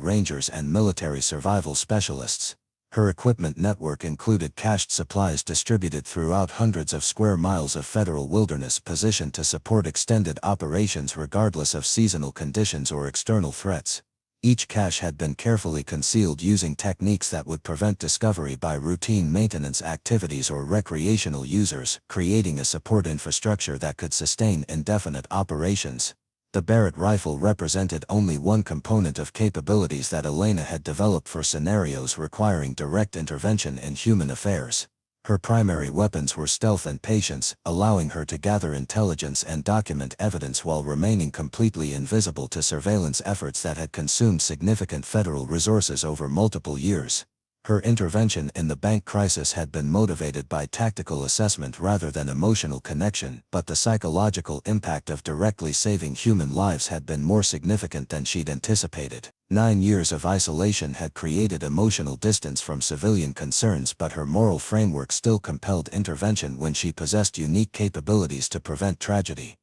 rangers and military survival specialists. Her equipment network included cached supplies distributed throughout hundreds of square miles of federal wilderness positioned to support extended operations regardless of seasonal conditions or external threats. Each cache had been carefully concealed using techniques that would prevent discovery by routine maintenance activities or recreational users, creating a support infrastructure that could sustain indefinite operations. The Barrett rifle represented only one component of capabilities that Elena had developed for scenarios requiring direct intervention in human affairs. Her primary weapons were stealth and patience, allowing her to gather intelligence and document evidence while remaining completely invisible to surveillance efforts that had consumed significant federal resources over multiple years. Her intervention in the bank crisis had been motivated by tactical assessment rather than emotional connection, but the psychological impact of directly saving human lives had been more significant than she'd anticipated. 9 years of isolation had created emotional distance from civilian concerns, but her moral framework still compelled intervention when she possessed unique capabilities to prevent tragedy.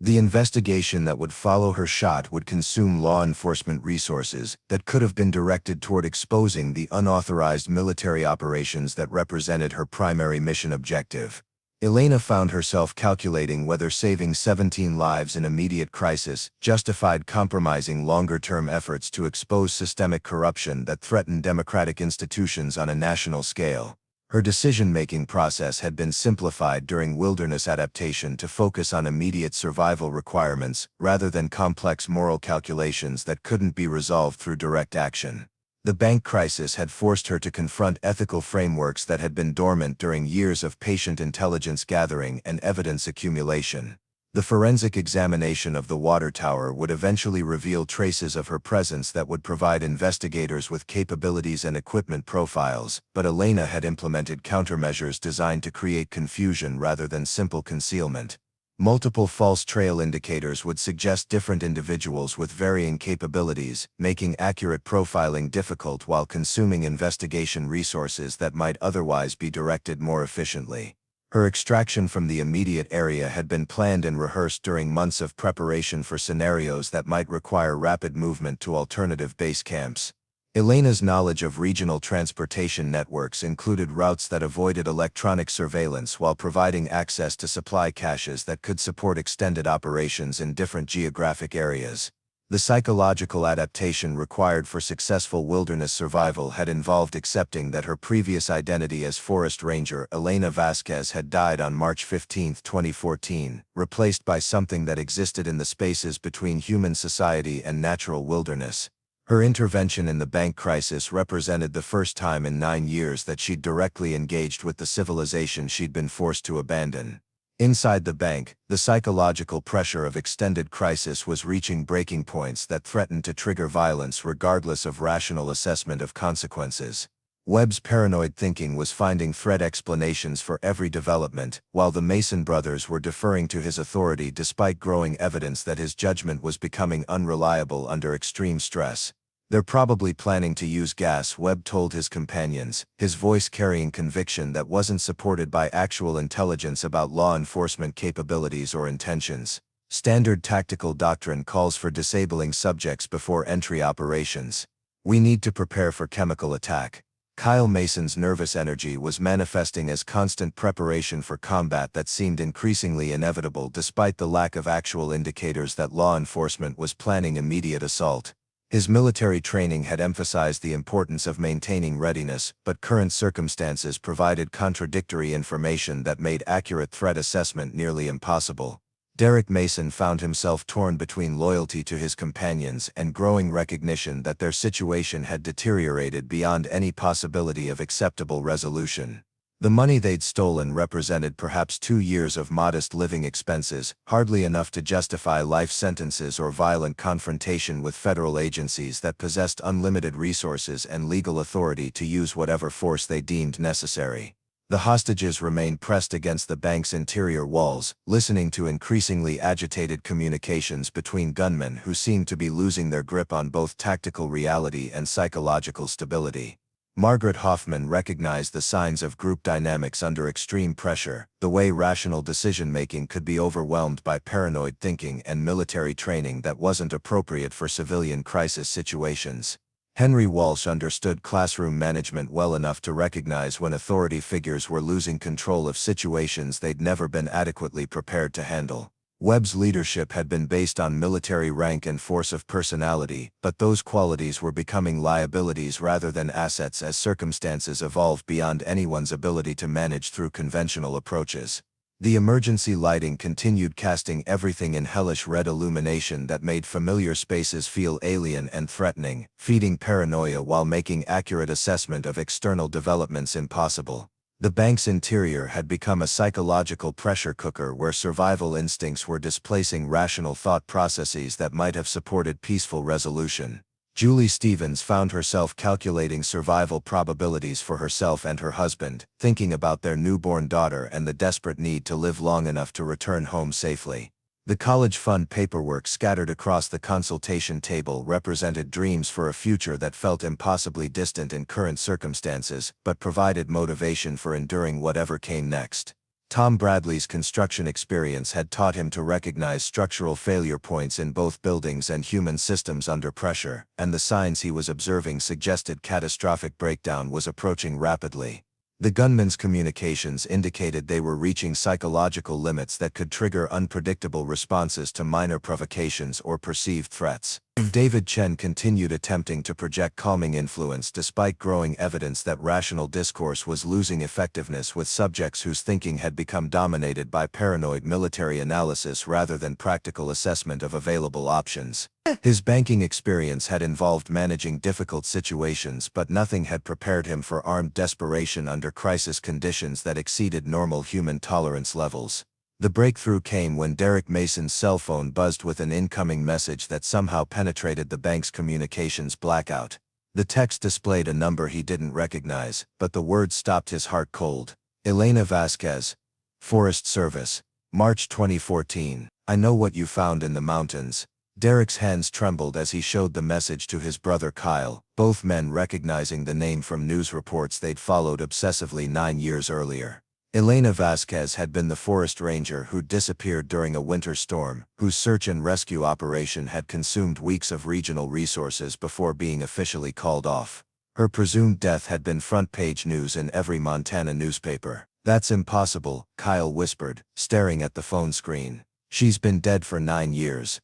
The investigation that would follow her shot would consume law enforcement resources that could have been directed toward exposing the unauthorized military operations that represented her primary mission objective. Elena found herself calculating whether saving 17 lives in immediate crisis justified compromising longer-term efforts to expose systemic corruption that threatened democratic institutions on a national scale. Her decision-making process had been simplified during wilderness adaptation to focus on immediate survival requirements rather than complex moral calculations that couldn't be resolved through direct action. The bank crisis had forced her to confront ethical frameworks that had been dormant during years of patient intelligence gathering and evidence accumulation. The forensic examination of the water tower would eventually reveal traces of her presence that would provide investigators with capabilities and equipment profiles, but Elena had implemented countermeasures designed to create confusion rather than simple concealment. Multiple false trail indicators would suggest different individuals with varying capabilities, making accurate profiling difficult while consuming investigation resources that might otherwise be directed more efficiently. Her extraction from the immediate area had been planned and rehearsed during months of preparation for scenarios that might require rapid movement to alternative base camps. Elena's knowledge of regional transportation networks included routes that avoided electronic surveillance while providing access to supply caches that could support extended operations in different geographic areas. The psychological adaptation required for successful wilderness survival had involved accepting that her previous identity as forest ranger Elena Vasquez had died on March 15, 2014, replaced by something that existed in the spaces between human society and natural wilderness. Her intervention in the bank crisis represented the first time in 9 years that she'd directly engaged with the civilization she'd been forced to abandon. Inside the bank, the psychological pressure of extended crisis was reaching breaking points that threatened to trigger violence regardless of rational assessment of consequences. Webb's paranoid thinking was finding threat explanations for every development, while the Mason brothers were deferring to his authority despite growing evidence that his judgment was becoming unreliable under extreme stress. "They're probably planning to use gas," Webb told his companions, his voice carrying conviction that wasn't supported by actual intelligence about law enforcement capabilities or intentions. "Standard tactical doctrine calls for disabling subjects before entry operations. We need to prepare for chemical attack." Kyle Mason's nervous energy was manifesting as constant preparation for combat that seemed increasingly inevitable despite the lack of actual indicators that law enforcement was planning immediate assault. His military training had emphasized the importance of maintaining readiness, but current circumstances provided contradictory information that made accurate threat assessment nearly impossible. Derek Mason found himself torn between loyalty to his companions and growing recognition that their situation had deteriorated beyond any possibility of acceptable resolution. The money they'd stolen represented perhaps 2 years of modest living expenses, hardly enough to justify life sentences or violent confrontation with federal agencies that possessed unlimited resources and legal authority to use whatever force they deemed necessary. The hostages remained pressed against the bank's interior walls, listening to increasingly agitated communications between gunmen who seemed to be losing their grip on both tactical reality and psychological stability. Margaret Hoffman recognized the signs of group dynamics under extreme pressure, the way rational decision-making could be overwhelmed by paranoid thinking and military training that wasn't appropriate for civilian crisis situations. Henry Walsh understood classroom management well enough to recognize when authority figures were losing control of situations they'd never been adequately prepared to handle. Webb's leadership had been based on military rank and force of personality, but those qualities were becoming liabilities rather than assets as circumstances evolved beyond anyone's ability to manage through conventional approaches. The emergency lighting continued casting everything in hellish red illumination that made familiar spaces feel alien and threatening, feeding paranoia while making accurate assessment of external developments impossible. The bank's interior had become a psychological pressure cooker where survival instincts were displacing rational thought processes that might have supported peaceful resolution. Julie Stevens found herself calculating survival probabilities for herself and her husband, thinking about their newborn daughter and the desperate need to live long enough to return home safely. The college fund paperwork scattered across the consultation table represented dreams for a future that felt impossibly distant in current circumstances, but provided motivation for enduring whatever came next. Tom Bradley's construction experience had taught him to recognize structural failure points in both buildings and human systems under pressure, and the signs he was observing suggested catastrophic breakdown was approaching rapidly. The gunmen's communications indicated they were reaching psychological limits that could trigger unpredictable responses to minor provocations or perceived threats. David Chen continued attempting to project calming influence despite growing evidence that rational discourse was losing effectiveness with subjects whose thinking had become dominated by paranoid military analysis rather than practical assessment of available options. His banking experience had involved managing difficult situations, but nothing had prepared him for armed desperation under crisis conditions that exceeded normal human tolerance levels. The breakthrough came when Derek Mason's cell phone buzzed with an incoming message that somehow penetrated the bank's communications blackout. The text displayed a number he didn't recognize, but the words stopped his heart cold. Elena Vasquez, Forest Service, March 2014. I know what you found in the mountains. Derek's hands trembled as he showed the message to his brother Kyle, both men recognizing the name from news reports they'd followed obsessively 9 years earlier. Elena Vasquez had been the forest ranger who'd disappeared during a winter storm, whose search and rescue operation had consumed weeks of regional resources before being officially called off. Her presumed death had been front-page news in every Montana newspaper. That's impossible, Kyle whispered, staring at the phone screen. She's been dead for 9 years.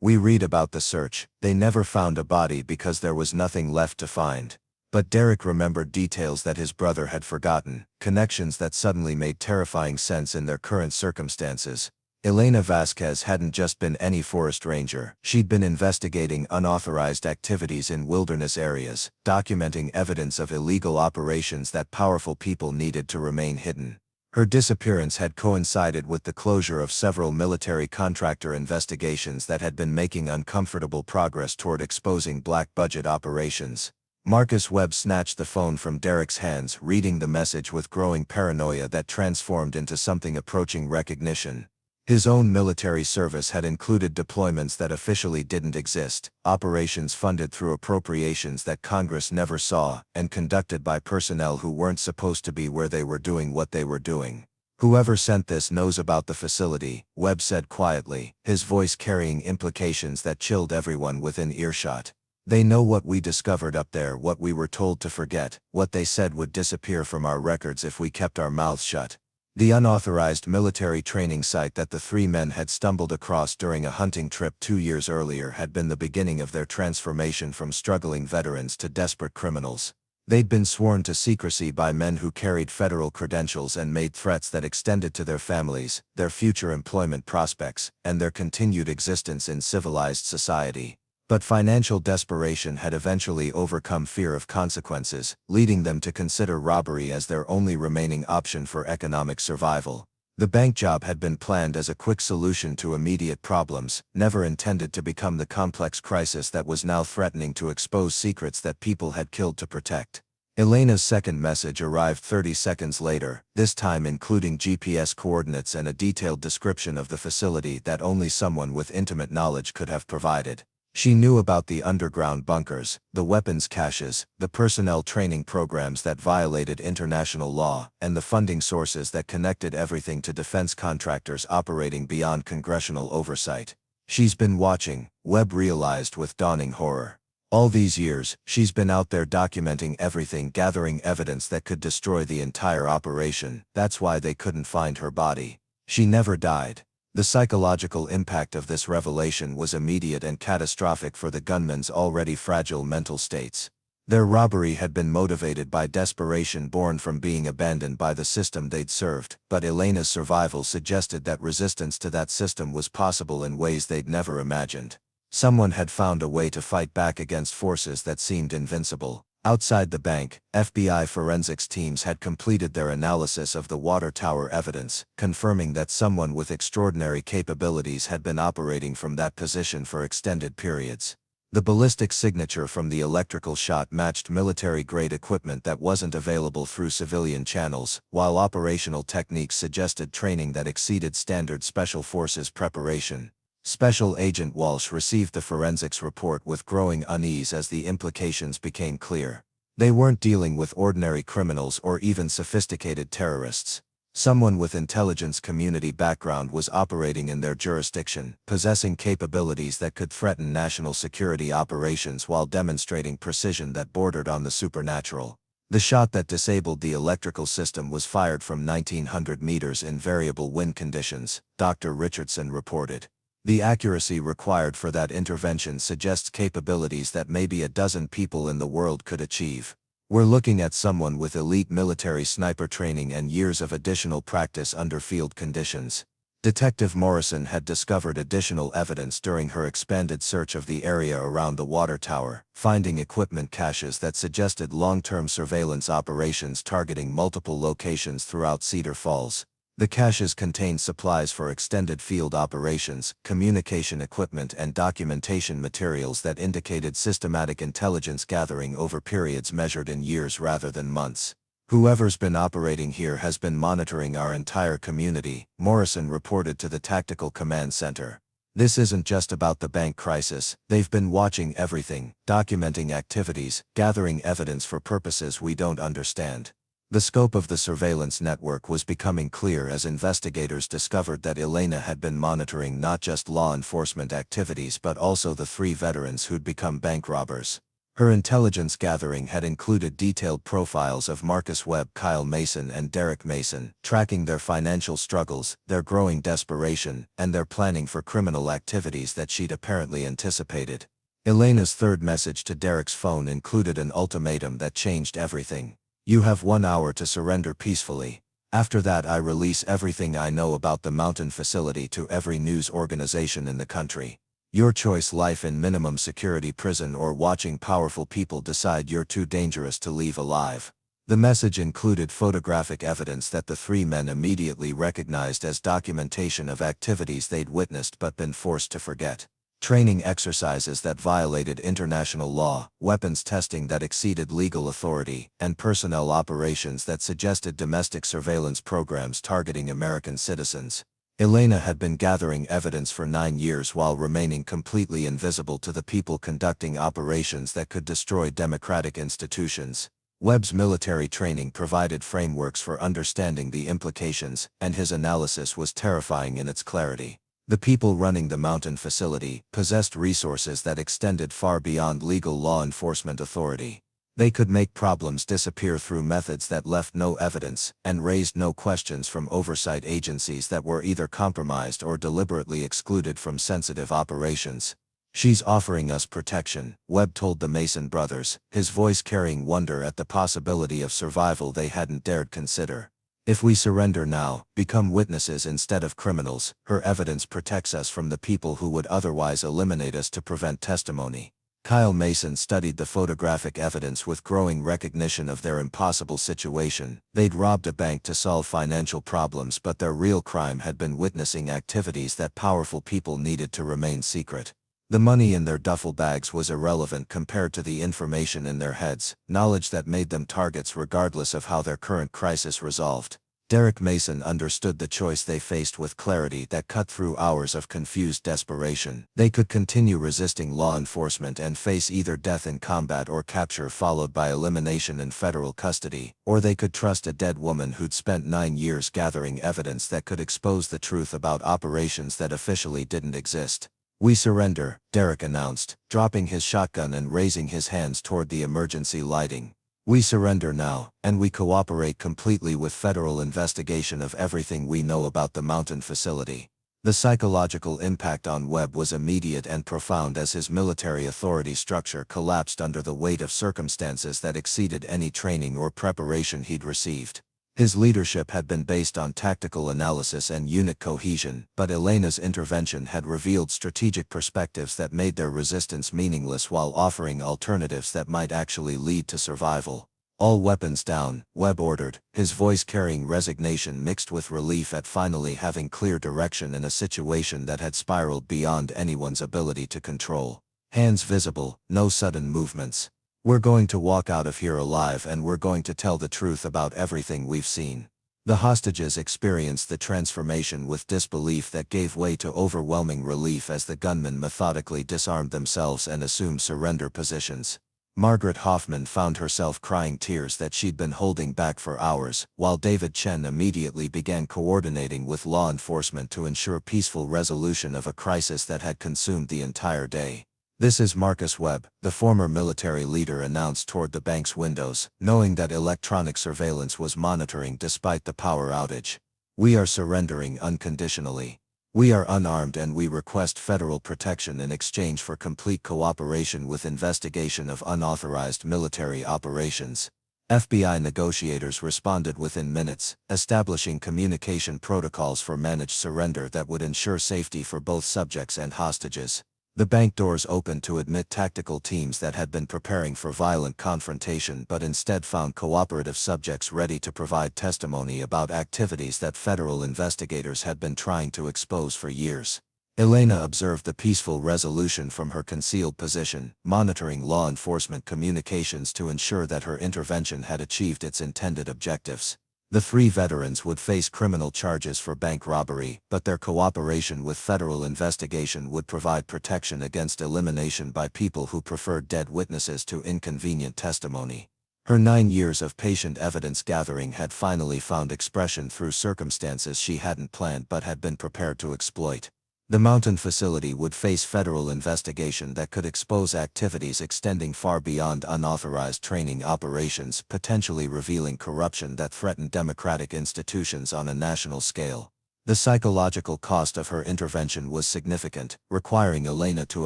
We read about the search. They never found a body because there was nothing left to find. But Derek remembered details that his brother had forgotten, connections that suddenly made terrifying sense in their current circumstances. Elena Vasquez hadn't just been any forest ranger. She'd been investigating unauthorized activities in wilderness areas, documenting evidence of illegal operations that powerful people needed to remain hidden. Her disappearance had coincided with the closure of several military contractor investigations that had been making uncomfortable progress toward exposing black budget operations. Marcus Webb snatched the phone from Derek's hands, reading the message with growing paranoia that transformed into something approaching recognition. His own military service had included deployments that officially didn't exist, operations funded through appropriations that Congress never saw, and conducted by personnel who weren't supposed to be where they were doing what they were doing. Whoever sent this knows about the facility, Webb said quietly, his voice carrying implications that chilled everyone within earshot. They know what we discovered up there, what we were told to forget, what they said would disappear from our records if we kept our mouths shut. The unauthorized military training site that the three men had stumbled across during a hunting trip 2 years earlier had been the beginning of their transformation from struggling veterans to desperate criminals. They'd been sworn to secrecy by men who carried federal credentials and made threats that extended to their families, their future employment prospects, and their continued existence in civilized society. But financial desperation had eventually overcome fear of consequences, leading them to consider robbery as their only remaining option for economic survival. The bank job had been planned as a quick solution to immediate problems, never intended to become the complex crisis that was now threatening to expose secrets that people had killed to protect. Elena's second message arrived 30 seconds later, this time including GPS coordinates and a detailed description of the facility that only someone with intimate knowledge could have provided. She knew about the underground bunkers, the weapons caches, the personnel training programs that violated international law, and the funding sources that connected everything to defense contractors operating beyond congressional oversight. She's been watching, Webb realized with dawning horror. All these years, she's been out there documenting everything, gathering evidence that could destroy the entire operation. That's why they couldn't find her body. She never died. The psychological impact of this revelation was immediate and catastrophic for the gunmen's already fragile mental states. Their robbery had been motivated by desperation born from being abandoned by the system they'd served, but Elena's survival suggested that resistance to that system was possible in ways they'd never imagined. Someone had found a way to fight back against forces that seemed invincible. Outside the bank, FBI forensics teams had completed their analysis of the water tower evidence, confirming that someone with extraordinary capabilities had been operating from that position for extended periods. The ballistic signature from the electrical shot matched military-grade equipment that wasn't available through civilian channels, while operational techniques suggested training that exceeded standard special forces preparation. Special Agent Walsh received the forensics report with growing unease as the implications became clear. They weren't dealing with ordinary criminals or even sophisticated terrorists. Someone with intelligence community background was operating in their jurisdiction, possessing capabilities that could threaten national security operations while demonstrating precision that bordered on the supernatural. The shot that disabled the electrical system was fired from 1,900 meters in variable wind conditions, Dr. Richardson reported. The accuracy required for that intervention suggests capabilities that maybe a dozen people in the world could achieve. We're looking at someone with elite military sniper training and years of additional practice under field conditions. Detective Morrison had discovered additional evidence during her expanded search of the area around the water tower, finding equipment caches that suggested long-term surveillance operations targeting multiple locations throughout Cedar Falls. The caches contained supplies for extended field operations, communication equipment and documentation materials that indicated systematic intelligence gathering over periods measured in years rather than months. Whoever's been operating here has been monitoring our entire community, Morrison reported to the Tactical Command Center. This isn't just about the bank crisis, they've been watching everything, documenting activities, gathering evidence for purposes we don't understand. The scope of the surveillance network was becoming clear as investigators discovered that Elena had been monitoring not just law enforcement activities but also the 3 veterans who'd become bank robbers. Her intelligence gathering had included detailed profiles of Marcus Webb, Kyle Mason and Derek Mason, tracking their financial struggles, their growing desperation, and their planning for criminal activities that she'd apparently anticipated. Elena's third message to Derek's phone included an ultimatum that changed everything. You have 1 hour to surrender peacefully. After that I release everything I know about the mountain facility to every news organization in the country. Your choice: life in minimum security prison or watching powerful people decide you're too dangerous to leave alive. The message included photographic evidence that the 3 men immediately recognized as documentation of activities they'd witnessed but been forced to forget. Training exercises that violated international law, weapons testing that exceeded legal authority, and personnel operations that suggested domestic surveillance programs targeting American citizens. Elena had been gathering evidence for 9 years while remaining completely invisible to the people conducting operations that could destroy democratic institutions. Webb's military training provided frameworks for understanding the implications, and his analysis was terrifying in its clarity. The people running the mountain facility possessed resources that extended far beyond legal law enforcement authority. They could make problems disappear through methods that left no evidence and raised no questions from oversight agencies that were either compromised or deliberately excluded from sensitive operations. She's offering us protection, Webb told the Mason brothers, his voice carrying wonder at the possibility of survival they hadn't dared consider. If we surrender now, become witnesses instead of criminals, her evidence protects us from the people who would otherwise eliminate us to prevent testimony. Kyle Mason studied the photographic evidence with growing recognition of their impossible situation. They'd robbed a bank to solve financial problems, but their real crime had been witnessing activities that powerful people needed to remain secret. The money in their duffel bags was irrelevant compared to the information in their heads, knowledge that made them targets regardless of how their current crisis resolved. Derek Mason understood the choice they faced with clarity that cut through hours of confused desperation. They could continue resisting law enforcement and face either death in combat or capture followed by elimination in federal custody, or they could trust a dead woman who'd spent 9 years gathering evidence that could expose the truth about operations that officially didn't exist. "We surrender," Derek announced, dropping his shotgun and raising his hands toward the emergency lighting. "We surrender now, and we cooperate completely with federal investigation of everything we know about the mountain facility." The psychological impact on Webb was immediate and profound as his military authority structure collapsed under the weight of circumstances that exceeded any training or preparation he'd received. His leadership had been based on tactical analysis and unit cohesion, but Elena's intervention had revealed strategic perspectives that made their resistance meaningless while offering alternatives that might actually lead to survival. "All weapons down," Webb ordered, his voice carrying resignation mixed with relief at finally having clear direction in a situation that had spiraled beyond anyone's ability to control. "Hands visible, no sudden movements. We're going to walk out of here alive and we're going to tell the truth about everything we've seen." The hostages experienced the transformation with disbelief that gave way to overwhelming relief as the gunmen methodically disarmed themselves and assumed surrender positions. Margaret Hoffman found herself crying tears that she'd been holding back for hours, while David Chen immediately began coordinating with law enforcement to ensure peaceful resolution of a crisis that had consumed the entire day. "This is Marcus Webb," the former military leader announced toward the bank's windows, knowing that electronic surveillance was monitoring despite the power outage. "We are surrendering unconditionally. We are unarmed and we request federal protection in exchange for complete cooperation with investigation of unauthorized military operations." FBI negotiators responded within minutes, establishing communication protocols for managed surrender that would ensure safety for both subjects and hostages. The bank doors opened to admit tactical teams that had been preparing for violent confrontation but instead found cooperative subjects ready to provide testimony about activities that federal investigators had been trying to expose for years. Elena observed the peaceful resolution from her concealed position, monitoring law enforcement communications to ensure that her intervention had achieved its intended objectives. The 3 veterans would face criminal charges for bank robbery, but their cooperation with federal investigation would provide protection against elimination by people who preferred dead witnesses to inconvenient testimony. Her 9 years of patient evidence gathering had finally found expression through circumstances she hadn't planned but had been prepared to exploit. The mountain facility would face federal investigation that could expose activities extending far beyond unauthorized training operations, potentially revealing corruption that threatened democratic institutions on a national scale. The psychological cost of her intervention was significant, requiring Elena to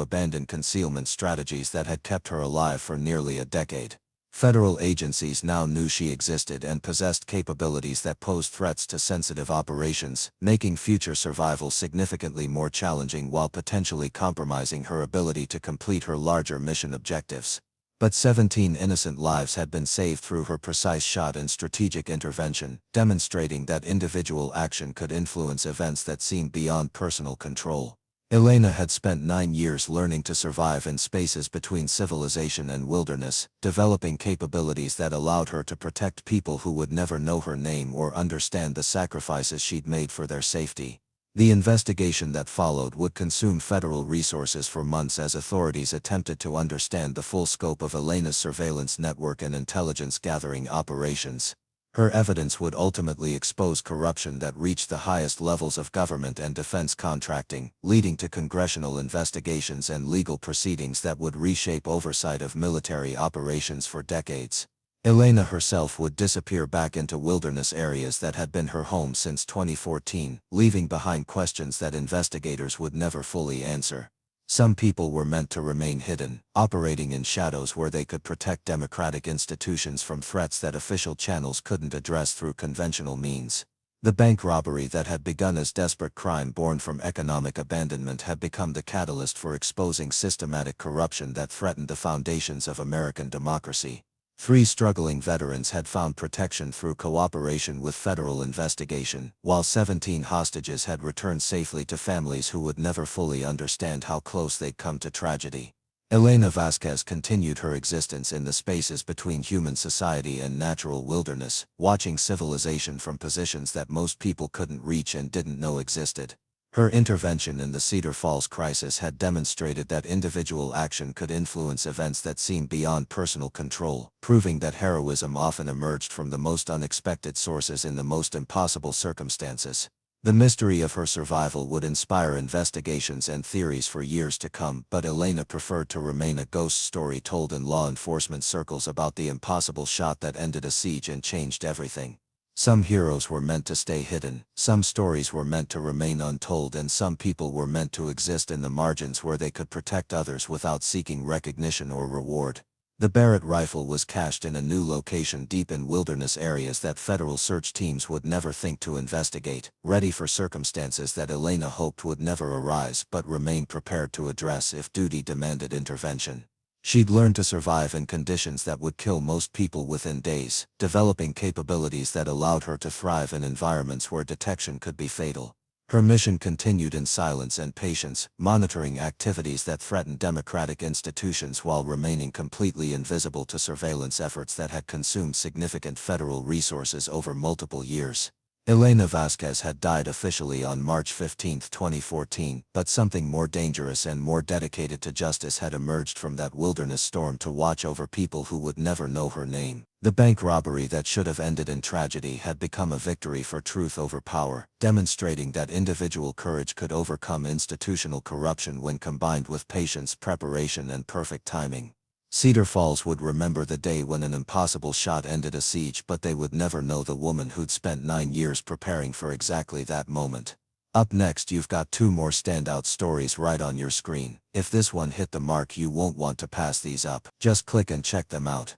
abandon concealment strategies that had kept her alive for nearly a decade. Federal agencies now knew she existed and possessed capabilities that posed threats to sensitive operations, making future survival significantly more challenging while potentially compromising her ability to complete her larger mission objectives. But 17 innocent lives had been saved through her precise shot and strategic intervention, demonstrating that individual action could influence events that seemed beyond personal control. Elena had spent 9 years learning to survive in spaces between civilization and wilderness, developing capabilities that allowed her to protect people who would never know her name or understand the sacrifices she'd made for their safety. The investigation that followed would consume federal resources for months as authorities attempted to understand the full scope of Elena's surveillance network and intelligence-gathering operations. Her evidence would ultimately expose corruption that reached the highest levels of government and defense contracting, leading to congressional investigations and legal proceedings that would reshape oversight of military operations for decades. Elena herself would disappear back into wilderness areas that had been her home since 2014, leaving behind questions that investigators would never fully answer. Some people were meant to remain hidden, operating in shadows where they could protect democratic institutions from threats that official channels couldn't address through conventional means. The bank robbery that had begun as desperate crime born from economic abandonment had become the catalyst for exposing systematic corruption that threatened the foundations of American democracy. 3 struggling veterans had found protection through cooperation with federal investigation, while 17 hostages had returned safely to families who would never fully understand how close they'd come to tragedy. Elena Vasquez continued her existence in the spaces between human society and natural wilderness, watching civilization from positions that most people couldn't reach and didn't know existed. Her intervention in the Cedar Falls crisis had demonstrated that individual action could influence events that seemed beyond personal control, proving that heroism often emerged from the most unexpected sources in the most impossible circumstances. The mystery of her survival would inspire investigations and theories for years to come, but Elena preferred to remain a ghost story told in law enforcement circles about the impossible shot that ended a siege and changed everything. Some heroes were meant to stay hidden, some stories were meant to remain untold, and some people were meant to exist in the margins where they could protect others without seeking recognition or reward. The Barrett rifle was cached in a new location deep in wilderness areas that federal search teams would never think to investigate, ready for circumstances that Elena hoped would never arise but remain prepared to address if duty demanded intervention. She'd learned to survive in conditions that would kill most people within days, developing capabilities that allowed her to thrive in environments where detection could be fatal. Her mission continued in silence and patience, monitoring activities that threatened democratic institutions while remaining completely invisible to surveillance efforts that had consumed significant federal resources over multiple years. Elena Vasquez had died officially on March 15, 2014, but something more dangerous and more dedicated to justice had emerged from that wilderness storm to watch over people who would never know her name. The bank robbery that should have ended in tragedy had become a victory for truth over power, demonstrating that individual courage could overcome institutional corruption when combined with patience, preparation, and perfect timing. Cedar Falls would remember the day when an impossible shot ended a siege, but they would never know the woman who'd spent 9 years preparing for exactly that moment. Up next, you've got 2 more standout stories right on your screen. If this one hit the mark, you won't want to pass these up. Just click and check them out.